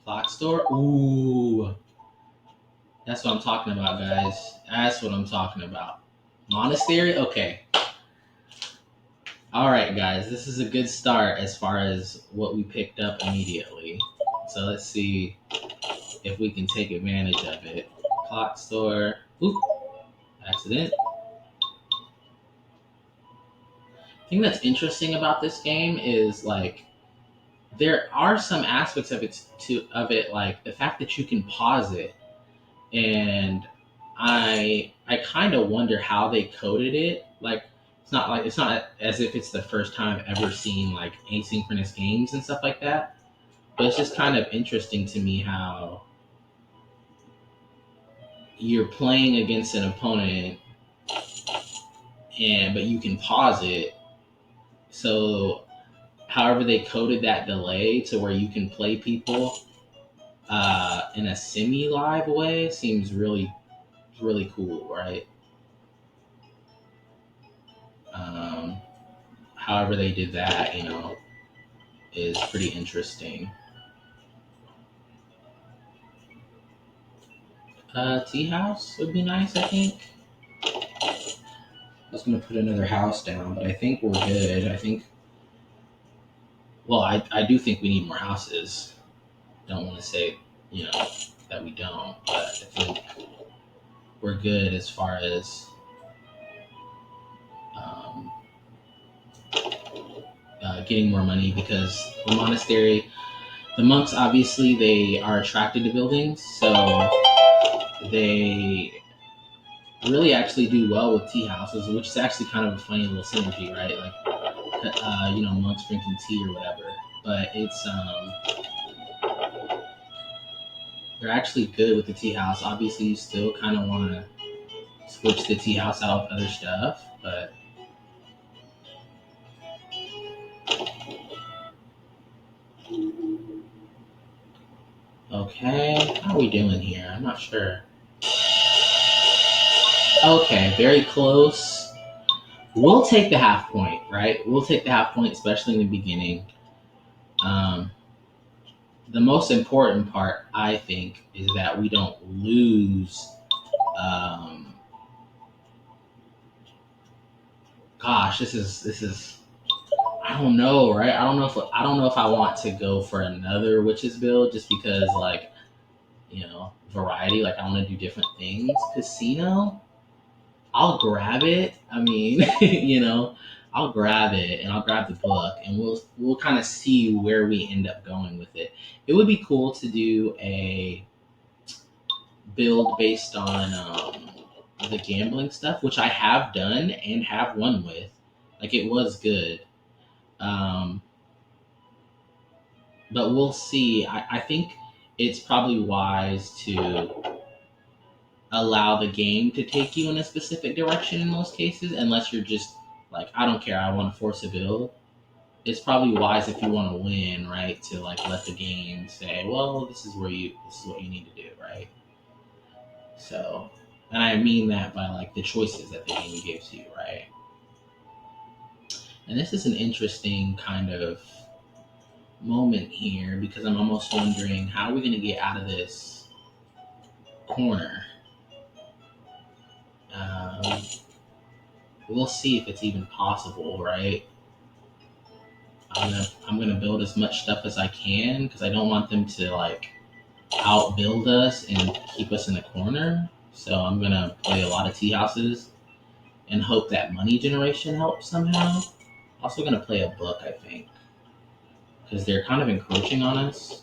Clock store? Ooh, that's what I'm talking about, guys. That's what I'm talking about. Monastery? Okay. All right, guys. This is a good start as far as what we picked up immediately. So let's see if we can take advantage of it. Clock store. Oop, accident. The thing that's interesting about this game is like there are some aspects of it like the fact that you can pause it, and I kind of wonder how they coded it. Like it's not as if it's the first time I've ever seen like asynchronous games and stuff like that. But it's just kind of interesting to me how you're playing against an opponent and but you can pause it. So however they coded that delay to where you can play people in a semi live way seems really cool, right? Um, however they did that, is pretty interesting. Tea house would be nice, I think. I was gonna put another house down, but I think we're good. Well, I do think we need more houses. Don't want to say, you know, that we don't, but I think we're good as far as um, getting more money because the monks obviously they are attracted to buildings, so they really actually do well with tea houses, which is actually kind of a funny little synergy, right? Like, monks drinking tea or whatever. But it's they're actually good with the tea house. Obviously, you still kind of want to switch the tea house out with other stuff, but okay. How are we doing here? I'm not sure. Okay, very close. We'll take the half point, right? We'll take the half point, especially in the beginning. Um, the most important part, I think, is that we don't lose. Um, gosh, this is. I don't know, right? I don't know if I want to go for another witches build just because, like, variety. Like, I want to do different things. Casino, I'll grab it. I mean, I'll grab it and I'll grab the book and we'll kind of see where we end up going with it. It would be cool to do a build based on the gambling stuff, which I have done and have won with. Like it was good, um, but we'll see. I think it's probably wise to allow the game to take you in a specific direction in most cases, unless you're just like, I don't care, I want to force a build. It's probably wise if you want to win, right? To like let the game say, well, this is what you need to do, right? So, and I mean that by like the choices that the game gives you, right? And this is an interesting kind of moment here because I'm almost wondering how are we going to get out of this corner. Um, we'll see if it's even possible, right? I'm gonna build as much stuff as I can because I don't want them to like outbuild us and keep us in the corner. So I'm gonna play a lot of tea houses and hope that money generation helps somehow. Also gonna play a book, I think, because they're kind of encroaching on us.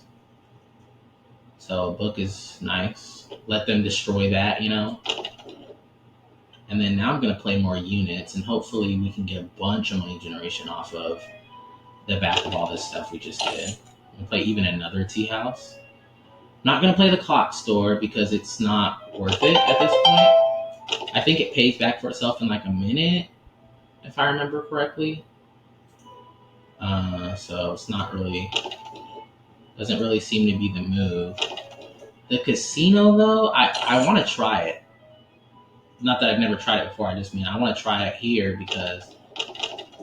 So a book is nice. Let them destroy that. And then now I'm going to play more units, and hopefully we can get a bunch of money generation off of the back of all this stuff we just did. I'm going to play even another tea house. Not going to play the clock store because it's not worth it at this point. I think it pays back for itself in like a minute, if I remember correctly. So it's not really, doesn't really seem to be the move. The casino though, I want to try it. Not that I've never tried it before, I just mean I want to try it here because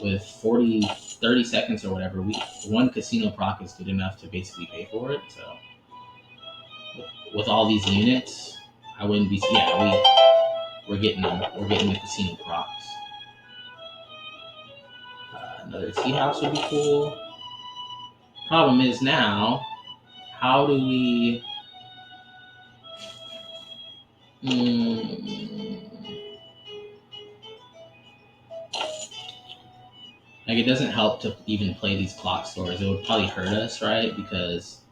with 30 seconds or whatever, one casino proc is good enough to basically pay for it. So with all these units, I wouldn't be, yeah, we're getting them. We're getting the casino procs. Another tea house would be cool. Problem is now, how do we? Like it doesn't help to even play these clock stores. It would probably hurt us, right? Because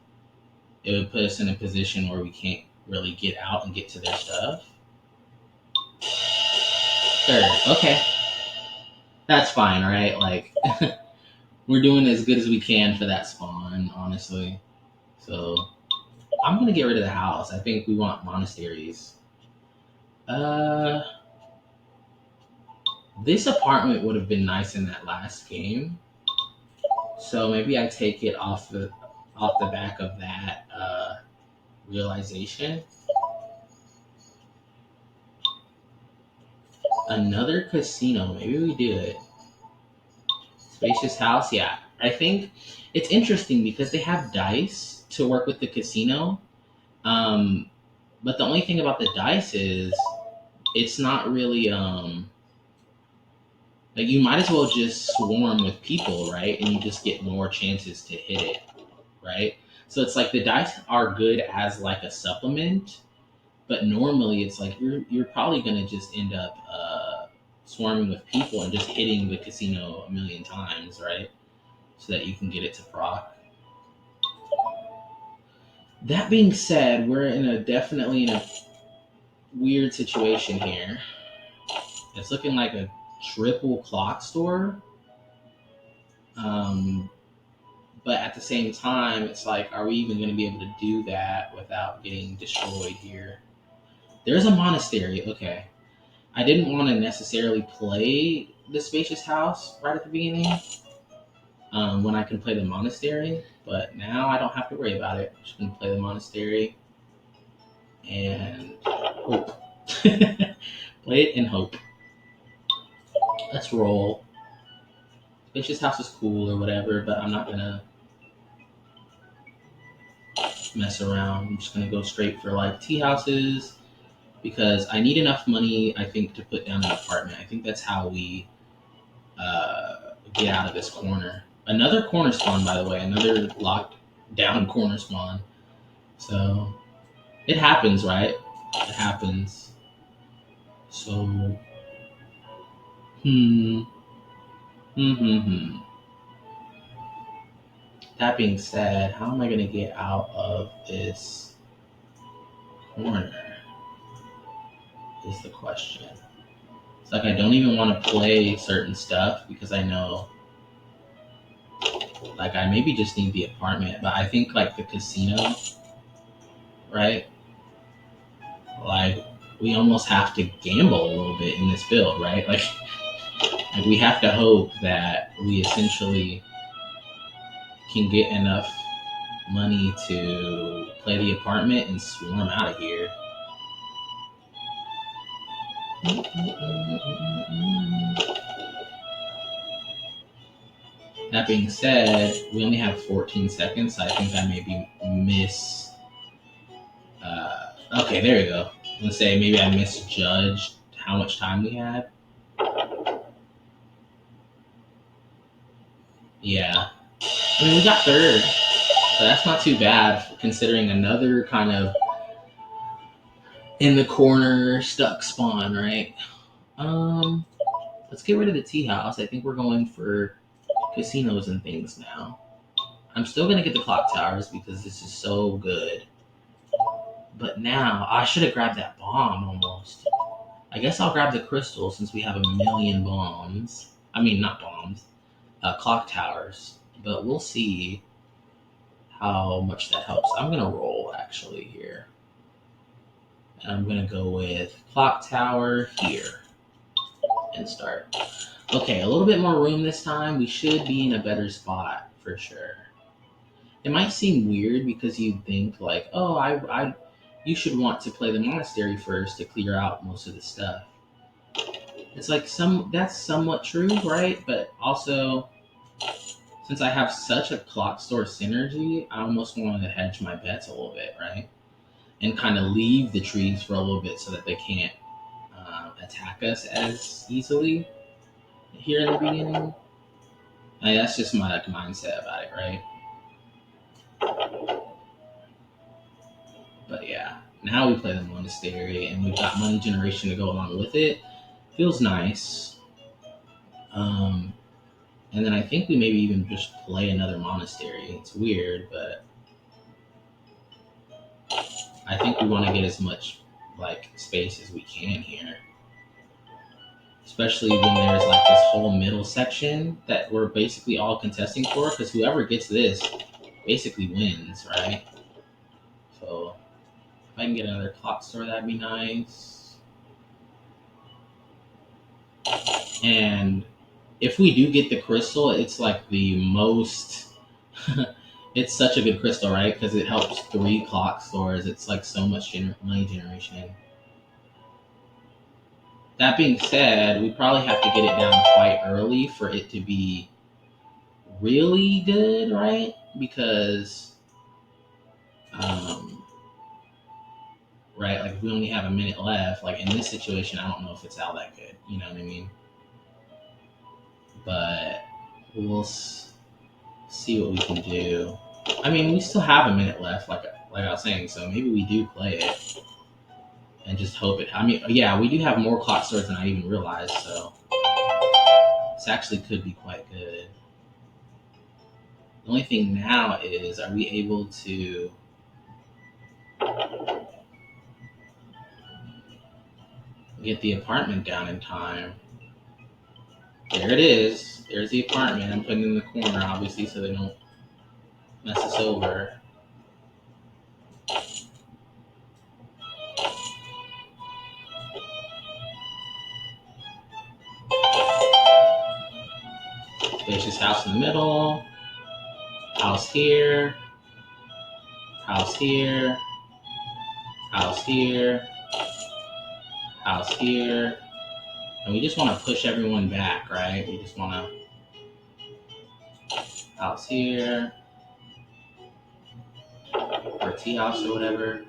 it would put us in a position where we can't really get out and get to their stuff. Third, okay, that's fine, right? Like we're doing as good as we can for that spawn, honestly. So I'm gonna get rid of the house. I think we want monasteries. This apartment would have been nice in that last game. So maybe I take it off the back of that realization. Another casino. Maybe we do it. Spacious house. Yeah, I think it's interesting because they have dice to work with the casino. But the only thing about the dice is it's not really like you might as well just swarm with people, right? And you just get more chances to hit it, right? So it's like the dice are good as like a supplement, but normally it's like you're probably gonna just end up swarming with people and just hitting the casino a million times, right? So that you can get it to proc. That being said, we're definitely in a weird situation here. It's looking like a triple clock store. Um, but at the same time, it's like, are we even going to be able to do that without getting destroyed here? There's a monastery. Okay. I didn't want to necessarily play the spacious house right at the beginning when I can play the monastery, but now I don't have to worry about it. I'm just going to play the monastery and hope. Play it and hope. Let's roll. Spacious house is cool or whatever, but I'm not going to mess around. I'm just going to go straight for like tea houses because I need enough money, I think, to put down an apartment. I think that's how we get out of this corner. Another corner spawn, by the way, another locked down corner spawn. So it happens, right? It happens. So, hmm. That being said, how am I going to get out of this corner? Is the question. It's like I don't even want to play certain stuff because I know, like, I maybe just need the apartment, but I think like the casino, right? Like, we almost have to gamble a little bit in this build, right? Like we have to hope that we essentially can get enough money to play the apartment and swarm out of here. That being said, we only have 14 seconds, so I think I maybe miss. Okay, there we go. I'm gonna say maybe I misjudged how much time we had. Yeah, I mean we got third, so that's not too bad considering another kind of in the corner stuck spawn, right? Let's get rid of the tea house. I think we're going for casinos and things now. I'm still gonna get the clock towers because this is so good. But now I should have grabbed that bomb almost. I guess I'll grab the crystal since we have a million bombs. I mean, not bombs, clock towers. But we'll see how much that helps. I'm gonna roll actually here, and I'm gonna go with clock tower here and start. Okay, a little bit more room this time. We should be in a better spot for sure. It might seem weird because you'd think like, oh, you should want to play the monastery first to clear out most of the stuff. It's like that's somewhat true, right? But also, since I have such a clock store synergy, I almost want to hedge my bets a little bit, right? And kind of leave the trees for a little bit so that they can't attack us as easily here in the beginning. That's just my mindset about it, right? But yeah, now we play the monastery and we've got money generation to go along with it. Feels nice. Um, and then I think we maybe even just play another monastery. It's weird, but I think we want to get as much like space as we can here. Especially when there's like this whole middle section that we're basically all contesting for, because whoever gets this basically wins, right? So if I can get another clock store, that'd be nice. And if we do get the crystal, it's like the most. It's such a good crystal, right? Because it helps 3 clock stores. It's like so much money generation. That being said, we probably have to get it down quite early for it to be really good, right? Because, right, like if we only have a minute left, like in this situation, I don't know if it's all that good. You know what I mean? But we'll see what we can do. I mean, we still have a minute left, like I was saying, so maybe we do play it and just hope it. I mean, yeah, we do have more clock stores than I even realized, so this actually could be quite good. The only thing now is, are we able to get the apartment down in time? There it is. There's the apartment. I'm putting it in the corner, obviously, so they don't mess us over. Spacious house in the middle. House here. House here. House here. House here. And we just want to push everyone back, right? We just want to house here, or tea house or whatever.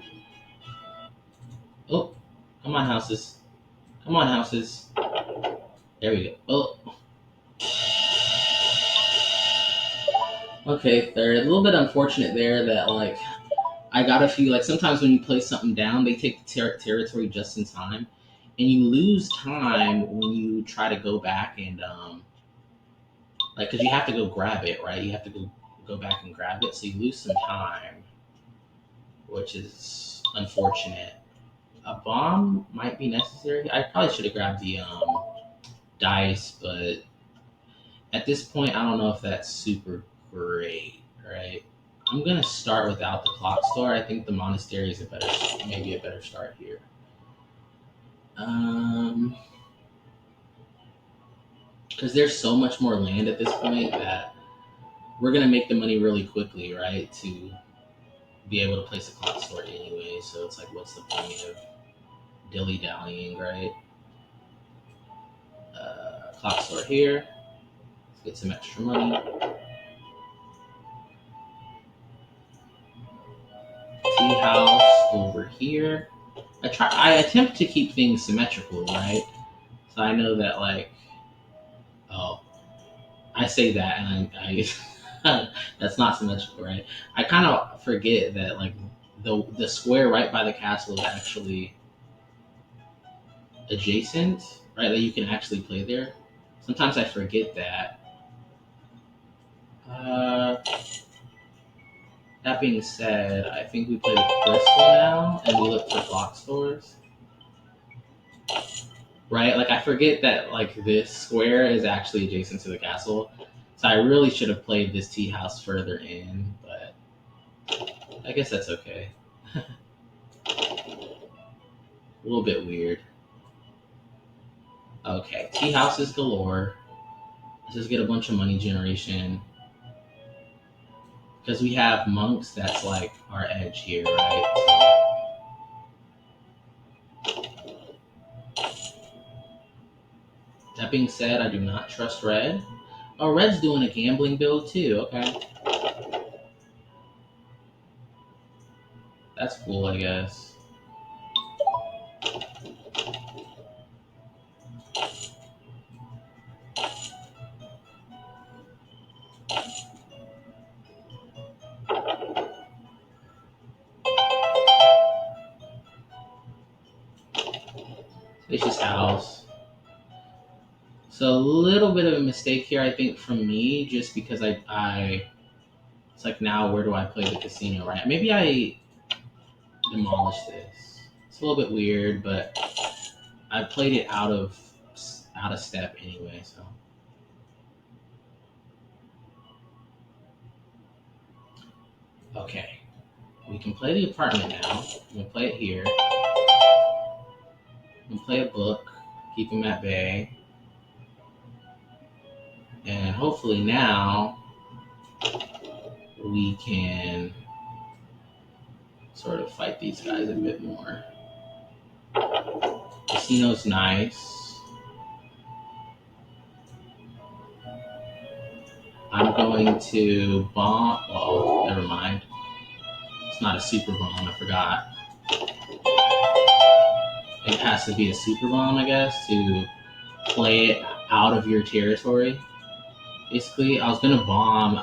Oh, come on, houses. Come on, houses. There we go. Oh. Okay, they're a little bit unfortunate there that, like, I gotta feel like sometimes when you play something down, they take the territory just in time. And you lose time when you try to go back and, like, because you have to go grab it, right? You have to go back and grab it, so you lose some time, which is unfortunate. A bomb might be necessary. I probably should have grabbed the dice, but at this point, I don't know if that's super great, right? I'm gonna start without the clock store. I think the monastery is maybe a better start here. Because there's so much more land at this point that we're gonna make the money really quickly, right? To be able to place a clock store anyway. So it's like, what's the point of dilly dallying, right? Clock store here. Let's get some extra money. Tea house over here. I attempt to keep things symmetrical, right? So I know that, like, oh, I say that and I that's not symmetrical, right? I kind of forget that, like, the square right by the castle is actually adjacent, right? That you can actually play there. Sometimes I forget that. Uh, that being said, I think we play the crystal now and we look for clock stores. right? Like I forget that like this square is actually adjacent to the castle, so I really should have played this tea house further in, but I guess that's okay. A little bit weird. Okay, tea houses galore. Let's just get a bunch of money generation because we have monks. That's like our edge here, right? That being said, I do not trust red. Oh, red's doing a gambling build too. Okay, that's cool, I guess. Spacious house. So a little bit of a mistake here, I think, from me, just because I it's like now where do I play the casino, right? Maybe I demolish this. It's a little bit weird, but I played it out of step anyway. So okay, we can play the apartment now. We'll play it here. We'll play a book, keep him at bay, and hopefully now we can sort of fight these guys a bit more. Casino's nice. I'm going to bomb. Well, never mind. It's not a super bomb. I forgot. It has to be a super bomb, I guess, to play it out of your territory. Basically, I was gonna bomb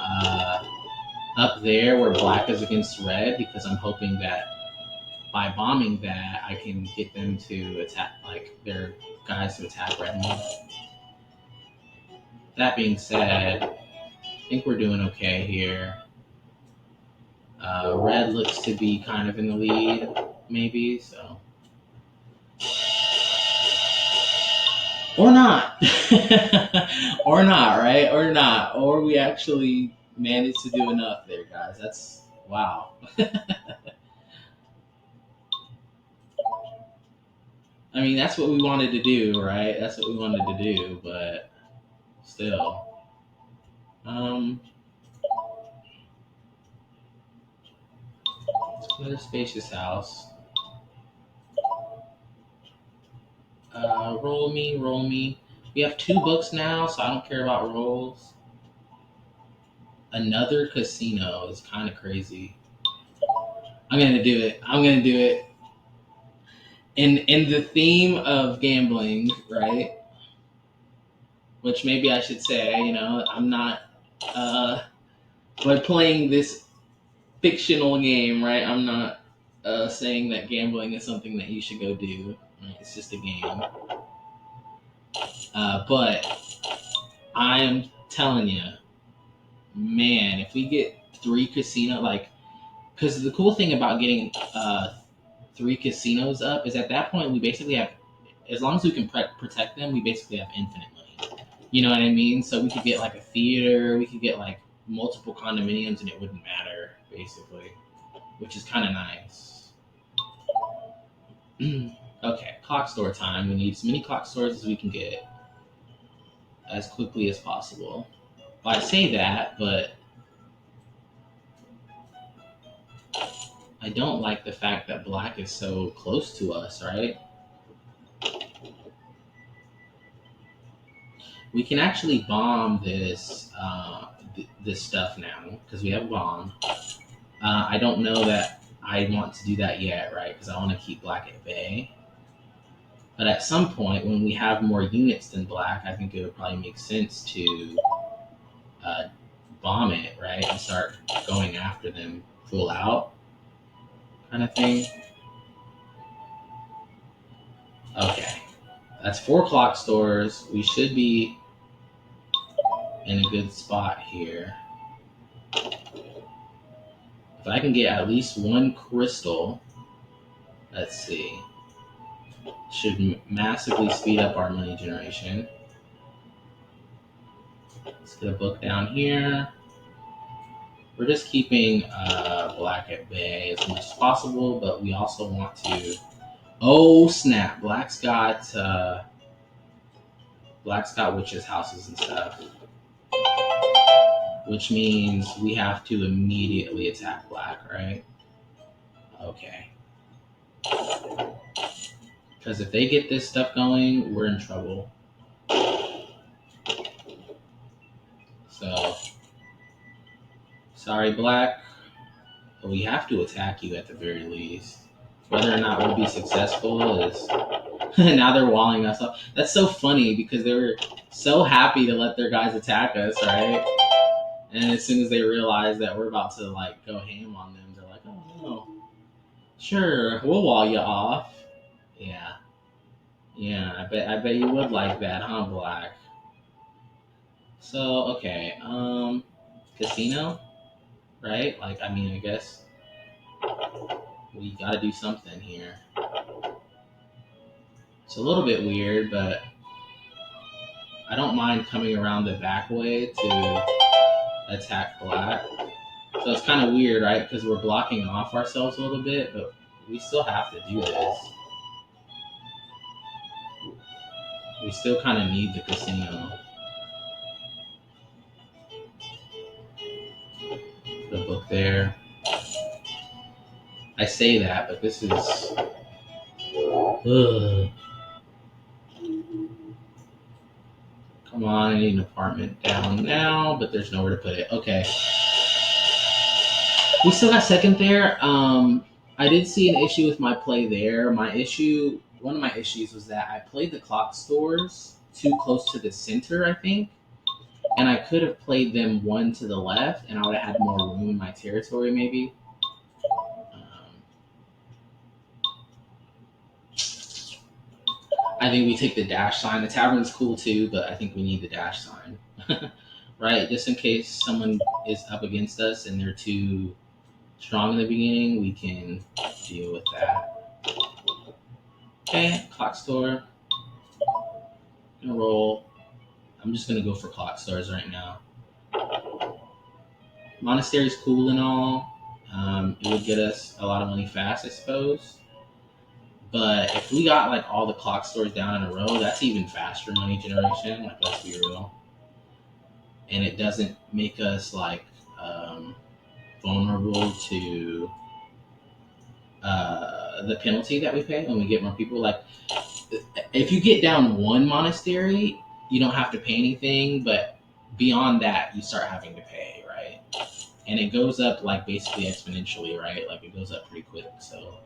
up there where black is against red because I'm hoping that by bombing that I can get them to attack, like their guys to attack red more. That being said, I think we're doing okay here. Red looks to be kind of in the lead, maybe, so. Or not. Or not, right? Or not. Or we actually managed to do enough there, guys. That's wow. I mean, that's what we wanted to do, right? That's what we wanted to do, but still. Um, another spacious house. Roll me, roll me. We have 2 books now, so I don't care about rolls. Another casino is kind of crazy. I'm gonna do it. I'm gonna do it. In the theme of gambling, right? Which maybe I should say, I'm not. By playing this fictional game, right? I'm not saying that gambling is something that you should go do. Right? It's just a game. But I am telling you, man, if we get 3 casino, like, because the cool thing about getting 3 casinos up is at that point we basically have, as long as we can protect them, we basically have infinite money. You know what I mean? So we could get like a theater, we could get like multiple condominiums, and it wouldn't matter basically, which is kind of nice. Okay, clock store time. We need as many clock stores as we can get as quickly as possible. Well, I say that, but I don't like the fact that black is so close to us, right? We can actually bomb this stuff now because we have a bomb. I don't know that I want to do that yet, right? Because I want to keep black at bay. But at some point, when we have more units than black, I think it would probably make sense to uh, bomb it, right, and start going after them full out, kind of thing. Okay, that's 4 clock stores. We should be in a good spot here. If I can get at least 1 crystal, let's see. Should massively speed up our money generation. Let's get a book down here. We're just keeping black at bay as much as possible, but we also want to. Oh snap! Black's got witches' houses and stuff, which means we have to immediately attack black, right? Okay. Because if they get this stuff going, we're in trouble. So, sorry, black, but we have to attack you at the very least. Whether or not we'll be successful is now they're walling us up. That's so funny because they were so happy to let their guys attack us, right? And as soon as they realize that we're about to like go ham on them, they're like, "Oh no, sure, we'll wall you off." Yeah, yeah. I bet you would like that, huh, Black? So okay, casino, right? Like, I mean, I guess we got to do something here. It's a little bit weird, but I don't mind coming around the back way to attack black. So it's kind of weird, right? Because we're blocking off ourselves a little bit, but we still have to do this. We still kind of need the casino. The book there. I say that, but this is. Ugh. Come on, I need an apartment down now, but there's nowhere to put it. Okay. We still got second there. I did see an issue with my play there. One of my issues was that I played the clock stores too close to the center, I think, and I could have played them one to the left, and I would have had more room in my territory, maybe. I think we take the dash sign. The tavern's cool too, but I think we need the dash sign, right? Just in case someone is up against us and they're too strong in the beginning, we can deal with that. Okay, clock store. Gonna roll. I'm just gonna go for clock stores right now. Monastery's cool and all. It would get us a lot of money fast, I suppose. But if we got like all the clock stores down in a row, that's even faster money generation. Like, let's be real. And it doesn't make us like vulnerable to the penalty that we pay when we get more people. Like, if you get down one monastery, you don't have to pay anything, but beyond that, you start having to pay, right? And it goes up like basically exponentially, right? Like, it goes up pretty quick. So,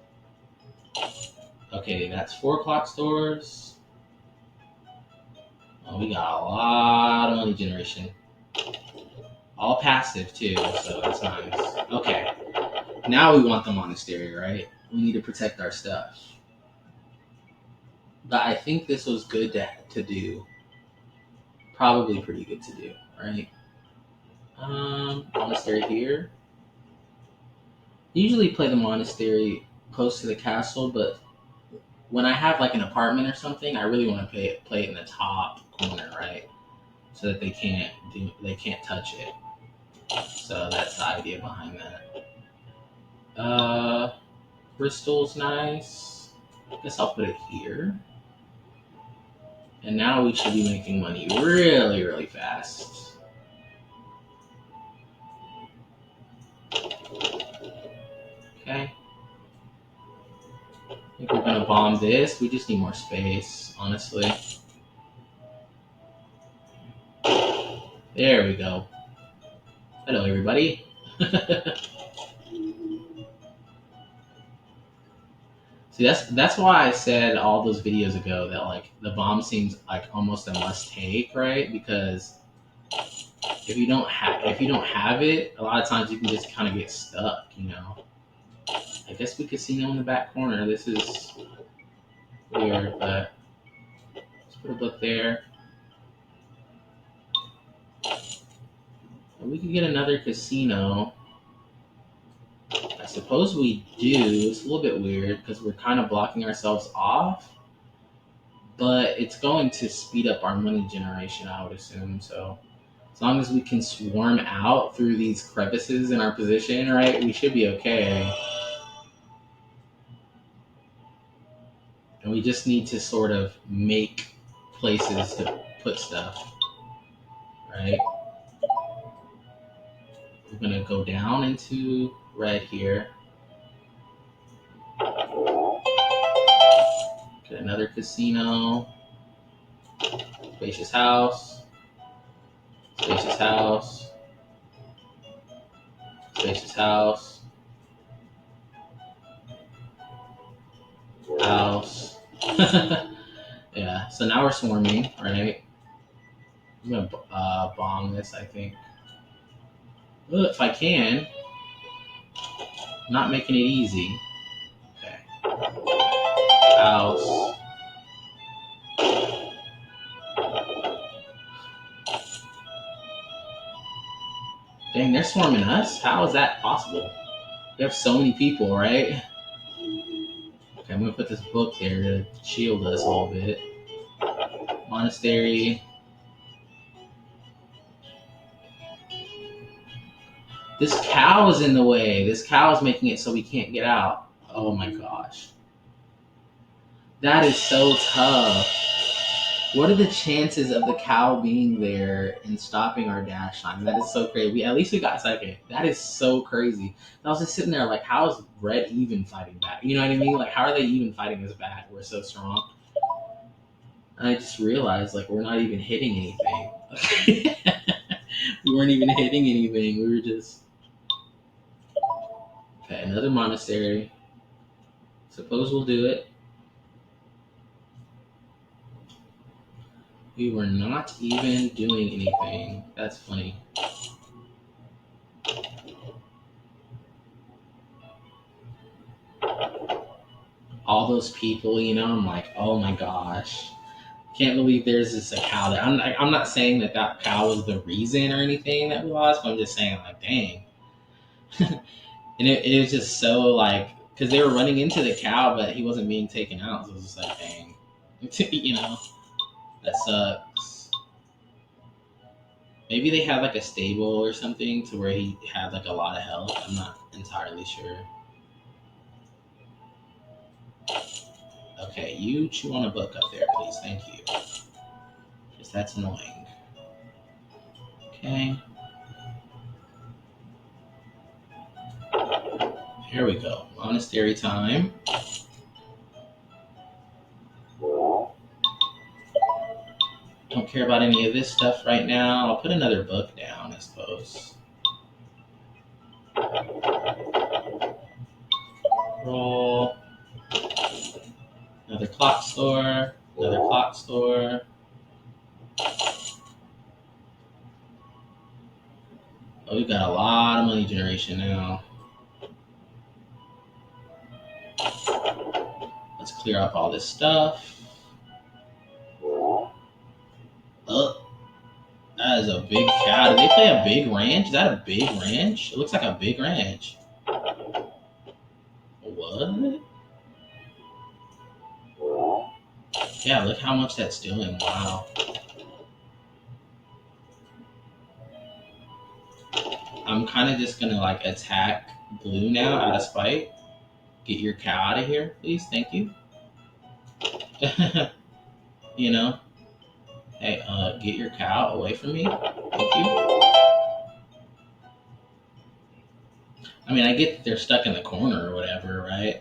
okay, that's 4 o'clock stores. Oh, we got a lot of money generation. All passive too, so that's nice. Okay, now we want the monastery, right? We need to protect our stuff. But I think this was good to do. Probably pretty good to do, right? Monastery here. Usually play the monastery close to the castle, but when I have like an apartment or something, I really want to play it in the top corner, right? So that they can't touch it. So that's the idea behind that. Bristol's nice. I guess I'll put it here. And now we should be making money really, really fast. Okay. I think we're gonna bomb this. We just need more space, honestly. There we go. Hello, everybody. See, that's why I said all those videos ago that like the bomb seems like almost a must take, right? Because if you don't have it, a lot of times you can just kind of get stuck, you know. I guess we casino in the back corner. This is weird, but let's put a book there. And we could get another casino. I suppose we do. It's a little bit weird because we're kind of blocking ourselves off. but it's going to speed up our money generation, I would assume. So as long as we can swarm out through these crevices in our position, right, we should be okay. And we just need to sort of make places to put stuff, right? We're gonna go down into red here. Get another casino. Spacious house. Spacious house. Spacious house. House. Yeah, so now we're swarming, right? I'm gonna bomb this, I think. Well, if I can, not making it easy. Okay. House. Dang, they're swarming us? How is that possible? We have so many people, right? Okay, I'm gonna put this book there to shield us a little bit. Monastery. This cow is in the way. This cow is making it so we can't get out. Oh my gosh. That is so tough. What are the chances of the cow being there and stopping our dash line? That is so crazy. At least we got second. That is so crazy. And I was just sitting there like, how is Red even fighting back? You know what I mean? Like, how are they even fighting us back? We're so strong. And I just realized like we're not even hitting anything. We weren't even hitting anything. We were just okay. Another monastery. Suppose we'll do it. We were not even doing anything. That's funny. All those people, you know, I'm like, oh my gosh. Can't believe there's just a cow there. I'm not saying that that cow was the reason or anything that we lost, but I'm just saying, like, dang. And it was just so, like, because they were running into the cow, but he wasn't being taken out. So it was just like, dang. You know, that sucks. Maybe they had, like, a stable or something to where he had, like, a lot of health. I'm not entirely sure. Okay, you chew on a book up there, please. Thank you. Because that's annoying. Okay. Here we go. Monastery time. Don't care about any of this stuff right now. I'll put another book down, I suppose. Roll. Another clock store. Another clock store. Oh, we've got a lot of money generation now. Let's clear up all this stuff. Oh, that is a big cow. Did they play a big ranch? Is that a big ranch? It looks like a big ranch. What? Yeah, look how much that's doing. Wow. I'm kind of just gonna like attack blue now out of spite. Get your cow out of here, please. Thank you. You know, hey, get your cow away from me. Thank you. I mean, I get that they're stuck in the corner or whatever, right?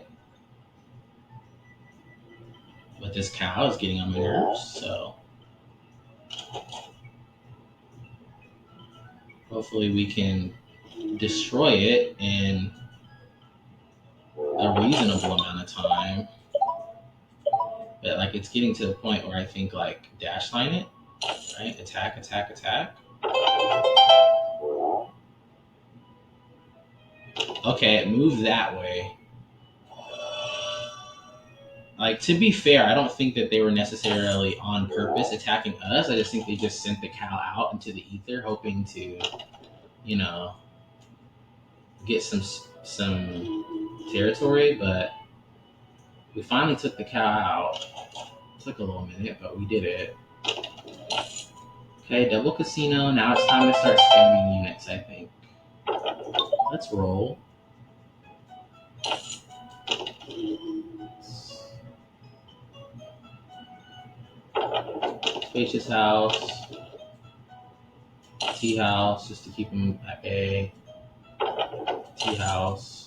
But this cow is getting on my nerves, so hopefully we can destroy it in a reasonable amount of time. But like, it's getting to the point where I think like dash line it, right? Attack, attack, attack. Okay, it moved that way. Like, to be fair, I don't think that they were necessarily on purpose attacking us. I just think they just sent the cow out into the ether, hoping to, you know, get some territory. But we finally took the cow out. Took a little minute, but we did it. Okay, double casino. Now it's time to start spamming units, I think. Let's roll. Spacious house. Tea house, just to keep them at bay. Tea house.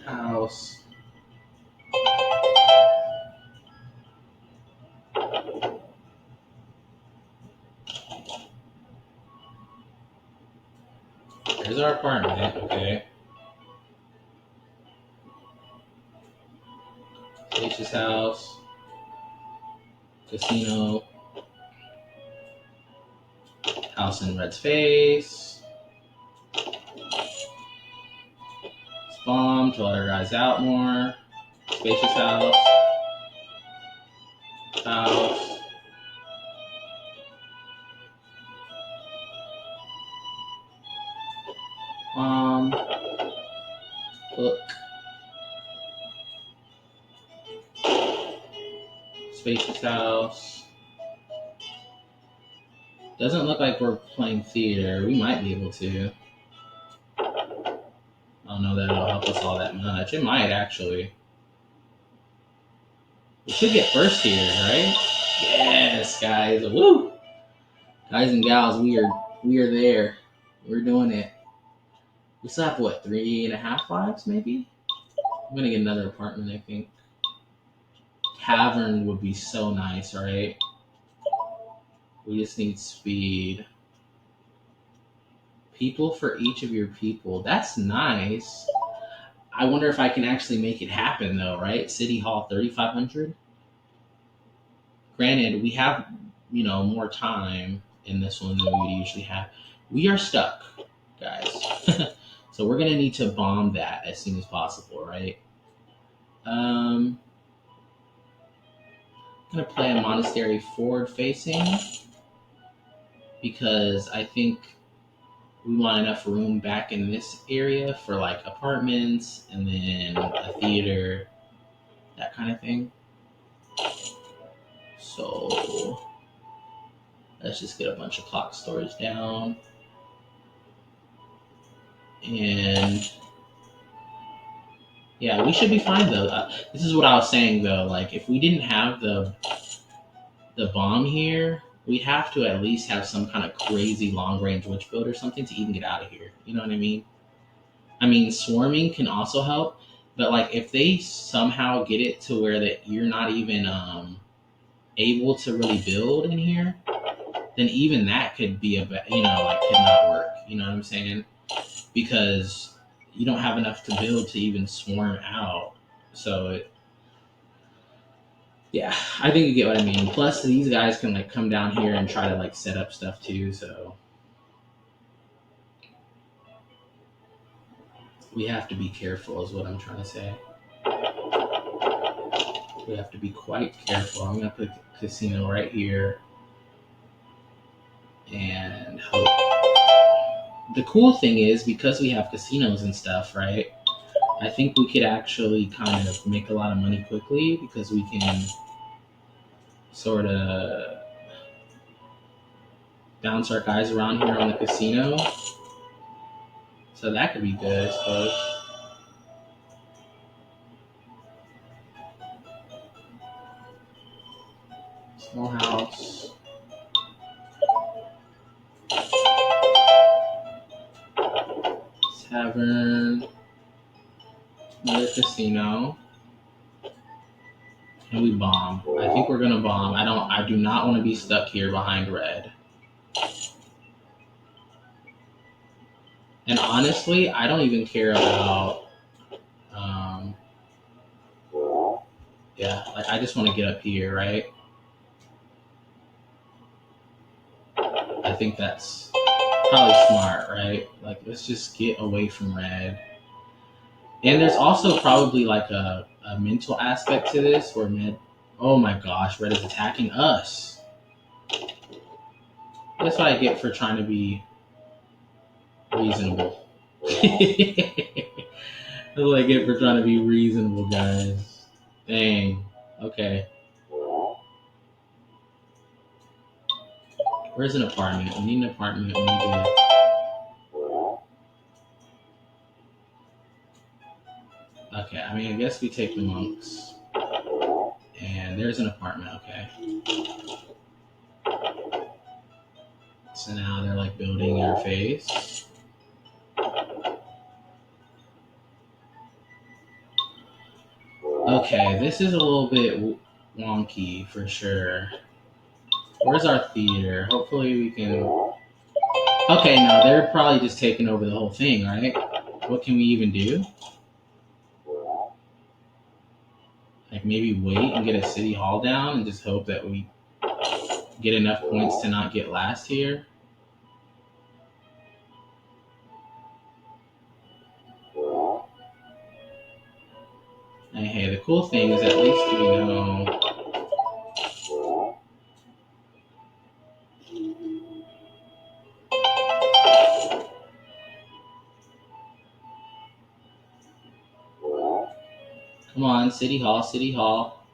House. There's our apartment, okay. Spacious house. Casino. House in Red's face. Bomb to let our guys out more. Spacious house. House. Hook. Spacious house. Doesn't look like we're playing theater. We might be able to. I don't know that it'll help us all that much. It might actually. We should get first here, right? Yes, guys. Woo! Guys and gals, we are there. We're doing it. We still have what, 3.5 lives maybe? I'm gonna get another apartment, I think. Tavern would be so nice, right? We just need speed. People for each of your people. That's nice. I wonder if I can actually make it happen though, right? City Hall 3,500. Granted, we have, more time in this one than we would usually have. We are stuck, guys. So we're gonna need to bomb that as soon as possible, right? I'm gonna play a monastery forward facing because I think we want enough room back in this area for like apartments and then a theater, that kind of thing. So let's just get a bunch of clock storage down. And yeah, we should be fine though. This is what I was saying though. Like if we didn't have the bomb here, we'd have to at least have some kind of crazy long range witch build or something to even get out of here. You know what I mean? I mean, swarming can also help, but like if they somehow get it to where that you're not even able to really build in here, then even that could be could not work. You know what I'm saying? Because you don't have enough to build to even swarm out. So yeah, I think you get what I mean. Plus, these guys can like come down here and try to like set up stuff too. So we have to be careful, is what I'm trying to say. We have to be quite careful. I'm gonna put casino right here and hope. The cool thing is because we have casinos and stuff, right? I think we could actually kind of make a lot of money quickly because we can sort of bounce our guys around here on the casino. So that could be good, I suppose. Small house. Tavern. Another casino. And we bomb. I think we're gonna bomb. I do not want to be stuck here behind red. And honestly, I don't even care about like I just want to get up here, right? I think that's probably smart, right? Like let's just get away from red. And there's also probably like a mental aspect to this where oh my gosh, red is attacking us. That's what I get for trying to be reasonable. That's what I get for trying to be reasonable, guys. Dang. Okay. Where's an apartment? We need an apartment. We need to. Okay. I mean, I guess we take the monks. And there's an apartment. Okay. So now they're like building our face. Okay, this is a little bit wonky for sure. Where's our theater? Hopefully we can. Okay, no, they're probably just taking over the whole thing, right? What can we even do? Like maybe wait and get a city hall down and just hope that we get enough points to not get last here. And hey, the cool thing is at least we know. Come on, city hall, city hall.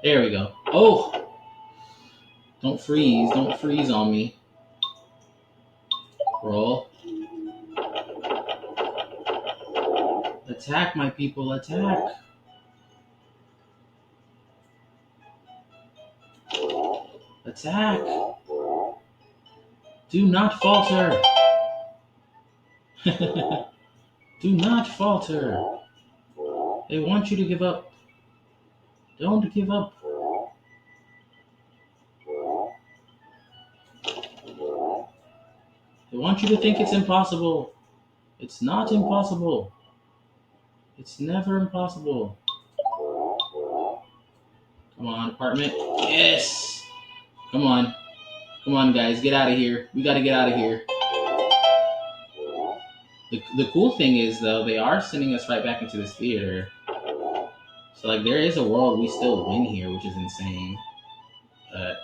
There we go. Oh, don't freeze on me. Roll. Attack, my people, attack. Attack. Do not falter. Do not falter. They want you to give up. Don't give up. They want you to think it's impossible. It's not impossible. It's never impossible. Come on, apartment. Yes. Come on. Come on, guys. Get out of here. We got to get out of here. The cool thing is, though, they are sending us right back into this theater. So, like, there is a world we still win here, which is insane. But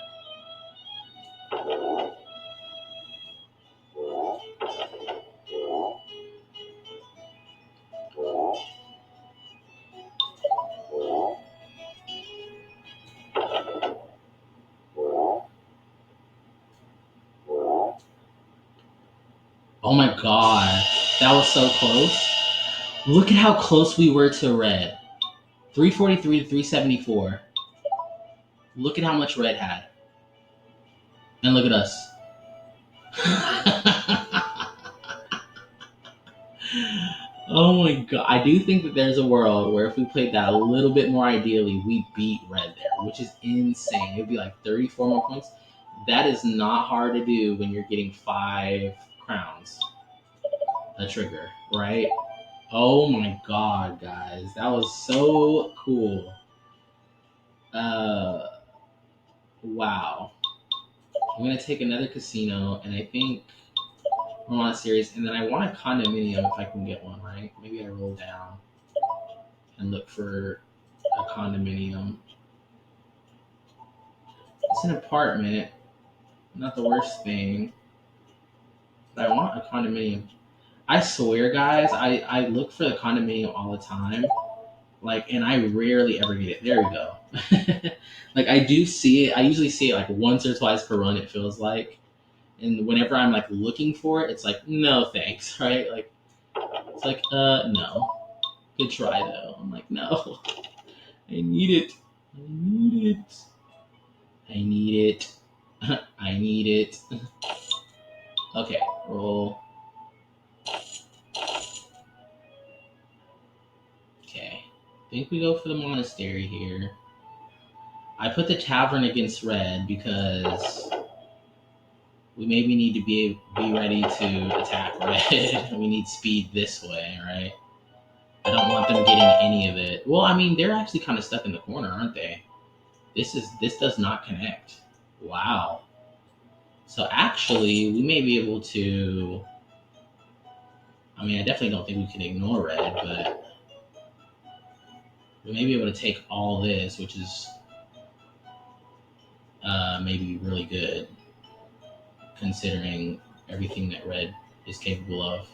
oh my god, that was so close. Look at how close we were to red. 343 to 374. Look at how much red had. And look at us. Oh my god. I do think that there's a world where if we played that a little bit more ideally, we beat red there, which is insane. It'd be like 34 more points. That is not hard to do when you're getting 5 crowns a trigger, right? Oh my god, guys. That was so cool. Uh wow. I'm gonna take another casino and I think I want a series and then I want a condominium if I can get one, right? Maybe I roll down and look for a condominium. It's an apartment, not the worst thing. But I want a condominium. I swear, guys, I look for the condominium all the time. Like, and I rarely ever get it. There we go. Like, I do see it. I usually see it like once or twice per run, it feels like. And whenever I'm like looking for it, it's like, no thanks, right? Like, it's like, no. Good try, though. I'm like, no. I need it. I need it. I need it. I need it. Okay, roll. Okay. I think we go for the monastery here. I put the tavern against red because we maybe need to be ready to attack red. We need speed this way, right? I don't want them getting any of it. Well, I mean, they're actually kind of stuck in the corner, aren't they? This does not connect. Wow. So actually, we may be able to. I mean, I definitely don't think we can ignore red, but we may be able to take all this, which is maybe really good considering everything that red is capable of.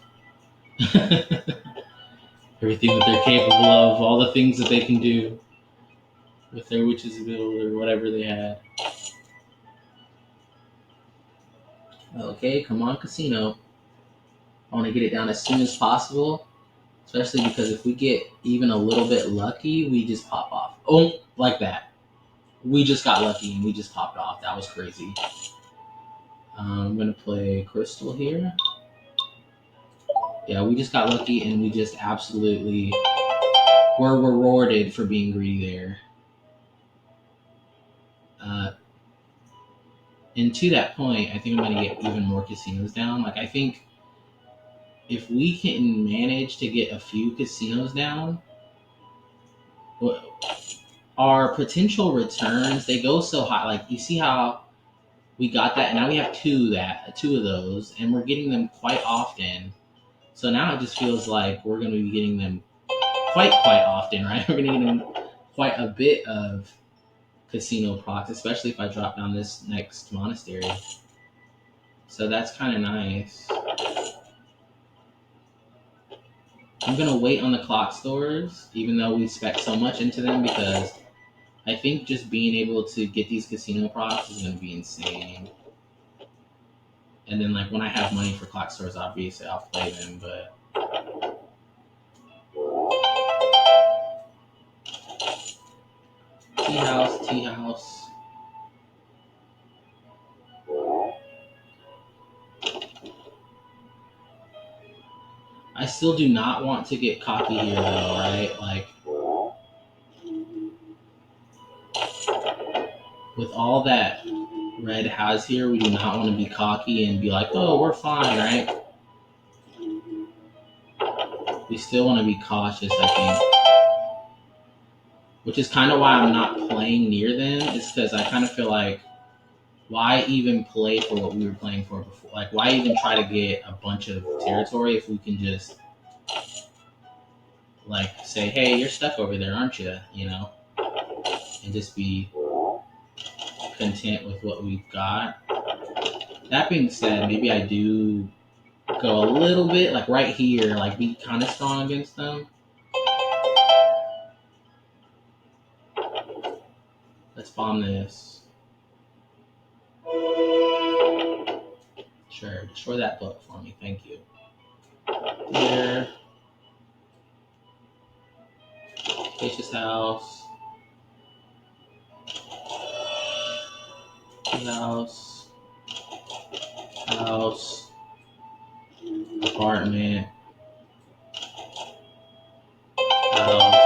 Everything that they're capable of, all the things that they can do with their witch's build or whatever they had. Okay, come on, casino. I want to get it down as soon as possible, especially because if we get even a little bit lucky, we just pop off. Oh, like that. We just got lucky and we just popped off. That was crazy. I'm going to play Crystal here. Yeah, we just got lucky and we just absolutely were rewarded for being greedy there. And to that point, I think I'm going to get even more casinos down. Like, I think if we can manage to get a few casinos down, our potential returns, they go so high. Like, you see how we got that, and now we have two of those, and we're getting them quite often. So now it just feels like we're going to be getting them quite often, right? We're going to get them quite a bit of casino procs, especially if I drop down this next monastery. So that's kind of nice. I'm going to wait on the clock stores, even though we spec so much into them, because I think just being able to get these casino procs is going to be insane. And then, like, when I have money for clock stores, obviously I'll play them, but... Tea house. I still do not want to get cocky here, though, right? Like, with all that red has here, we do not want to be cocky and be like, oh, we're fine, right? We still want to be cautious, I think. Which is kind of why I'm not playing near them, is because I kind of feel like, why even play for what we were playing for before? Like, why even try to get a bunch of territory if we can just, like, say, hey, you're stuck over there, aren't you? You know? And just be content with what we've got. That being said, maybe I do go a little bit, like, right here, like, be kind of strong against them. Let's bomb this. Sure, destroy that book for me, thank you. Here. Spacious house. House. House. Apartment. House.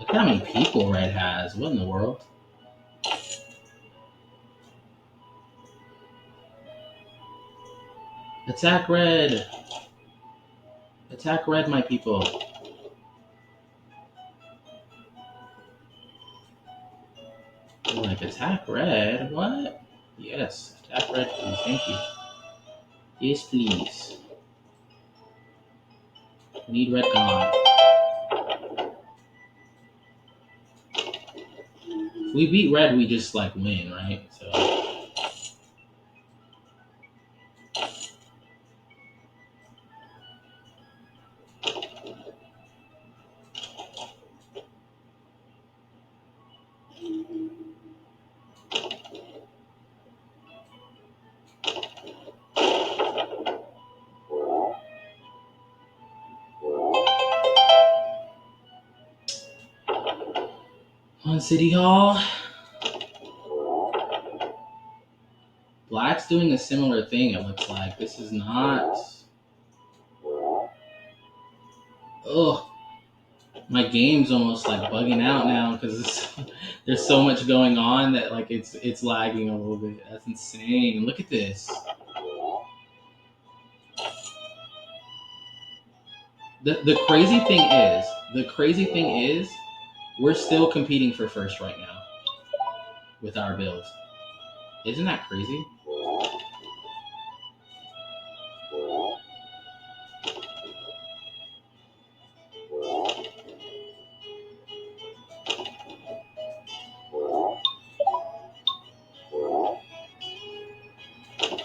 Look how many people Red has. What in the world? Attack Red! Attack Red, my people. Like, attack Red? What? Yes, attack Red, please. Thank you. Yes, please. Need Red gone. If we beat Red, we just, like, win, right? So... on City Hall. Black's doing a similar thing, it looks like. This is not... Ugh. My game's almost, like, bugging out now because there's so much going on that, like, it's lagging a little bit. That's insane. Look at this. The crazy thing is, we're still competing for first right now with our build. Isn't that crazy?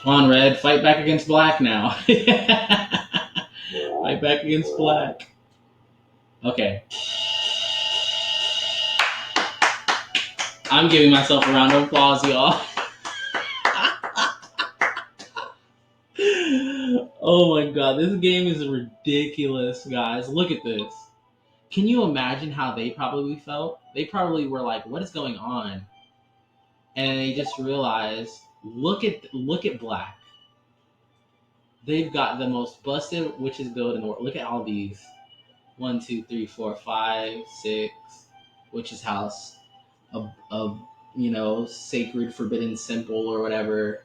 Come on, Red, fight back against Black now. white back against black. Okay. I'm giving myself a round of applause, y'all. Oh my god, this game is ridiculous, guys. Look at this. Can you imagine how they probably felt? They probably were like, "What is going on?" And they just realized, look at black. They've got the most busted witches build in the world. Look at all these. 1, 2, 3, 4, 5, 6 witches house. A sacred forbidden symbol or whatever.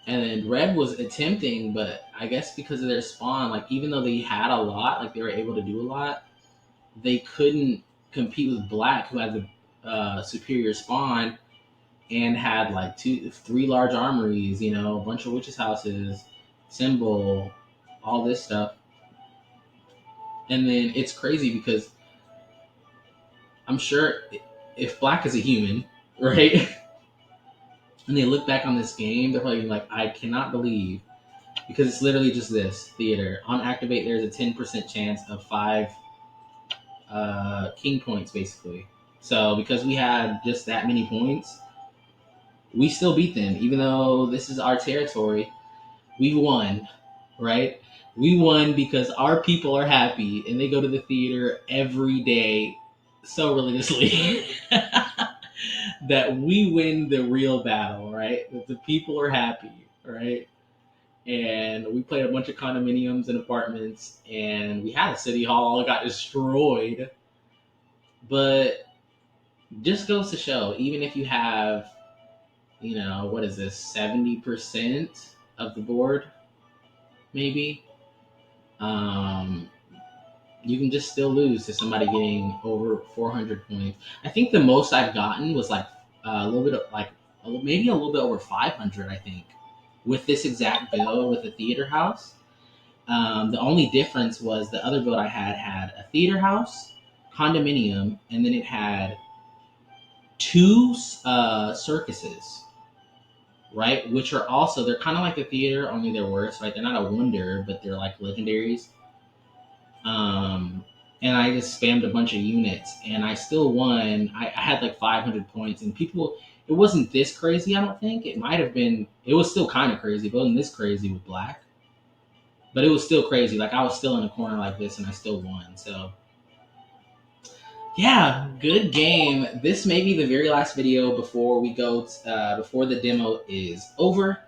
And then red was attempting, but I guess because of their spawn, like even though they had a lot, like they were able to do a lot, they couldn't compete with black, who had the superior spawn and had like 3 large armories, a bunch of witches houses, symbol, all this stuff. And then it's crazy because I'm sure if black is a human, right? And they look back on this game, they're probably like, I cannot believe, because it's literally just this theater. On activate, there's a 10% chance of 5 king points, basically. So because we had just that many points, we still beat them, even though this is our territory. We won, right? We won because our people are happy and they go to the theater every day so religiously that we win the real battle, right? That the people are happy, right? And we played a bunch of condominiums and apartments, and we had a city hall, it got destroyed. But just goes to show, even if you have, what is this, 70% of the board, maybe, um, you can just still lose to somebody getting over 400 points. I think the most I've gotten was like a little bit of like maybe a little bit over 500. I think with this exact build with the theater house. The only difference was the other build I had a theater house, condominium, and then it had 2 circuses, right? Which are also, they're kind of like the theater, only they're worse, right? They're not a wonder, but they're like legendaries. And I just spammed a bunch of units, and I still won. I had like 500 points, and people, it wasn't this crazy. I don't think it might have been. It was still kind of crazy. It wasn't this crazy with black, but it was still crazy. Like I was still in a corner like this, and I still won. So yeah, good game. This may be the very last video before we go. Before the demo is over.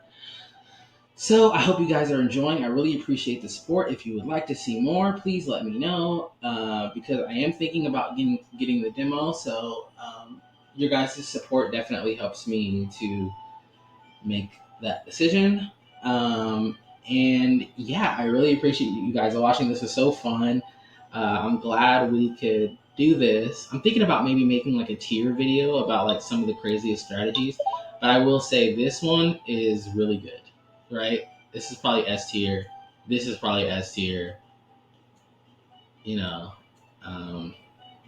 So I hope you guys are enjoying. I really appreciate the support. If you would like to see more, please let me know, because I am thinking about getting the demo. So your guys' support definitely helps me to make that decision. And yeah, I really appreciate you guys watching. This was so fun. I'm glad we could do this. I'm thinking about maybe making like a tier video about like some of the craziest strategies. But I will say this one is really good, right? This is probably S tier. This is probably S tier. You know, um,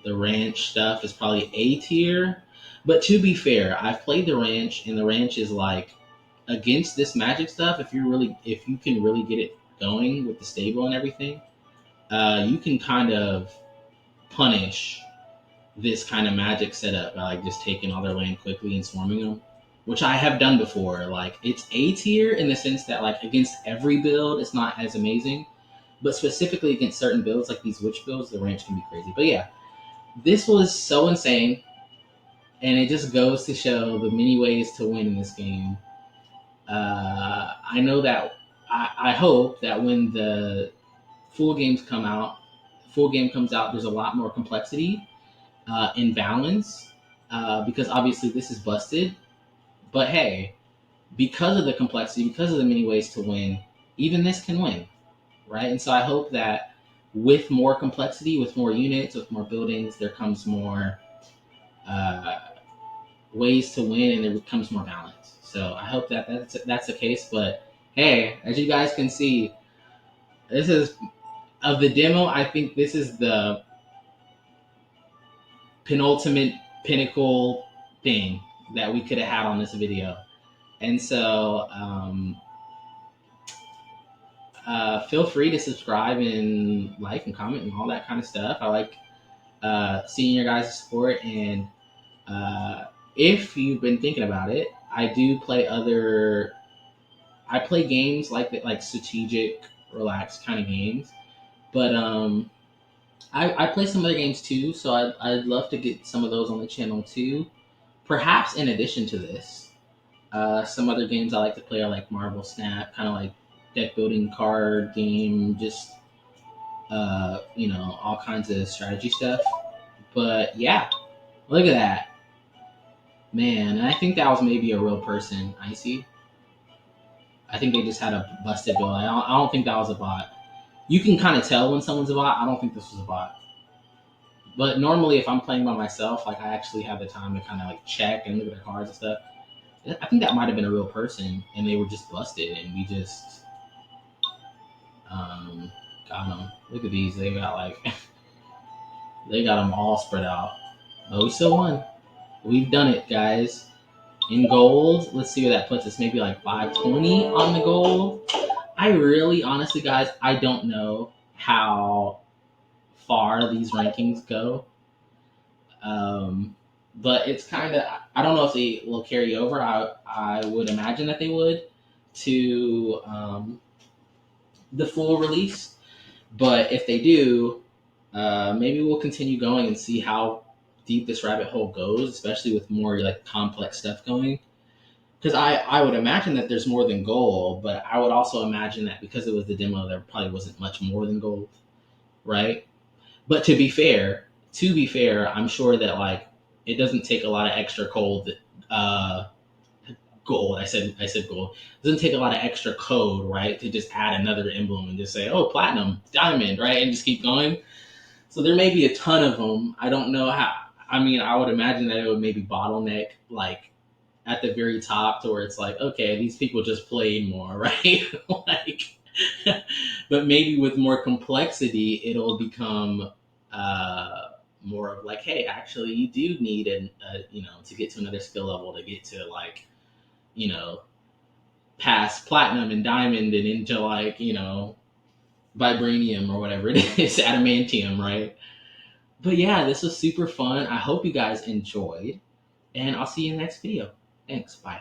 the ranch stuff is probably A tier. But to be fair, I've played the ranch, and the ranch is like against this magic stuff. If you can really get it going with the stable and everything, you can kind of punish this kind of magic setup by like just taking all their land quickly and swarming them, which I have done before. Like it's A tier in the sense that like against every build, it's not as amazing, but specifically against certain builds like these witch builds, the range can be crazy. But yeah, this was so insane, and it just goes to show the many ways to win in this game. I know that I hope that when the full games come out, full game comes out, there's a lot more complexity in balance, because obviously this is busted. But hey, because of the complexity, because of the many ways to win, even this can win, right? And so I hope that with more complexity, with more units, with more buildings, there comes more uh, ways to win, and there becomes more balance. So I hope that that's the case. But hey, as you guys can see, this is of the demo. I think this is the penultimate pinnacle thing that we could have had on this video. And so feel free to subscribe and like and comment and all that kind of stuff. I like seeing your guys' support. And if you've been thinking about it, I do play other. I play games like strategic, relaxed kind of games. But I play some other games too, so I'd love to get some of those on the channel too. Perhaps in addition to this, some other games I like to play are like Marvel Snap, kind of like deck building card game, just all kinds of strategy stuff. But yeah, look at that, man. I think that was maybe a real person, Icy. I think they just had a busted bill. I don't think that was a bot. You can kind of tell when someone's a bot. I don't think this was a bot. But normally, if I'm playing by myself, like I actually have the time to kind of like check and look at the cards and stuff. I think that might have been a real person, and they were just busted, and we just got them. Look at these; they got like they got them all spread out, but we still won. We've done it, guys. In gold, let's see where that puts us. Maybe like 520 on the gold. I really, honestly, guys, I don't know how far these rankings go. But it's kind of, I don't know if they will carry over. I would imagine that they would to the full release. But if they do, maybe we'll continue going and see how deep this rabbit hole goes, especially with more like complex stuff going. Because I would imagine that there's more than gold, but I would also imagine that because it was the demo, there probably wasn't much more than gold, right? But to be fair, I'm sure that like it doesn't take a lot of extra uh, gold. I said gold. It doesn't take a lot of extra code, right, to just add another emblem and just say, oh, platinum, diamond, right, and just keep going. So there may be a ton of them. I don't know how. I mean, I would imagine that it would maybe bottleneck like at the very top to where it's like, okay, these people just played more, right? Like, but maybe with more complexity, it'll become more of like, hey, actually, you do need to get to another skill level to get to like, you know, past platinum and diamond and into like, vibranium or whatever it is, adamantium, right? But yeah, this was super fun. I hope you guys enjoyed, and I'll see you in the next video. Thanks. Bye.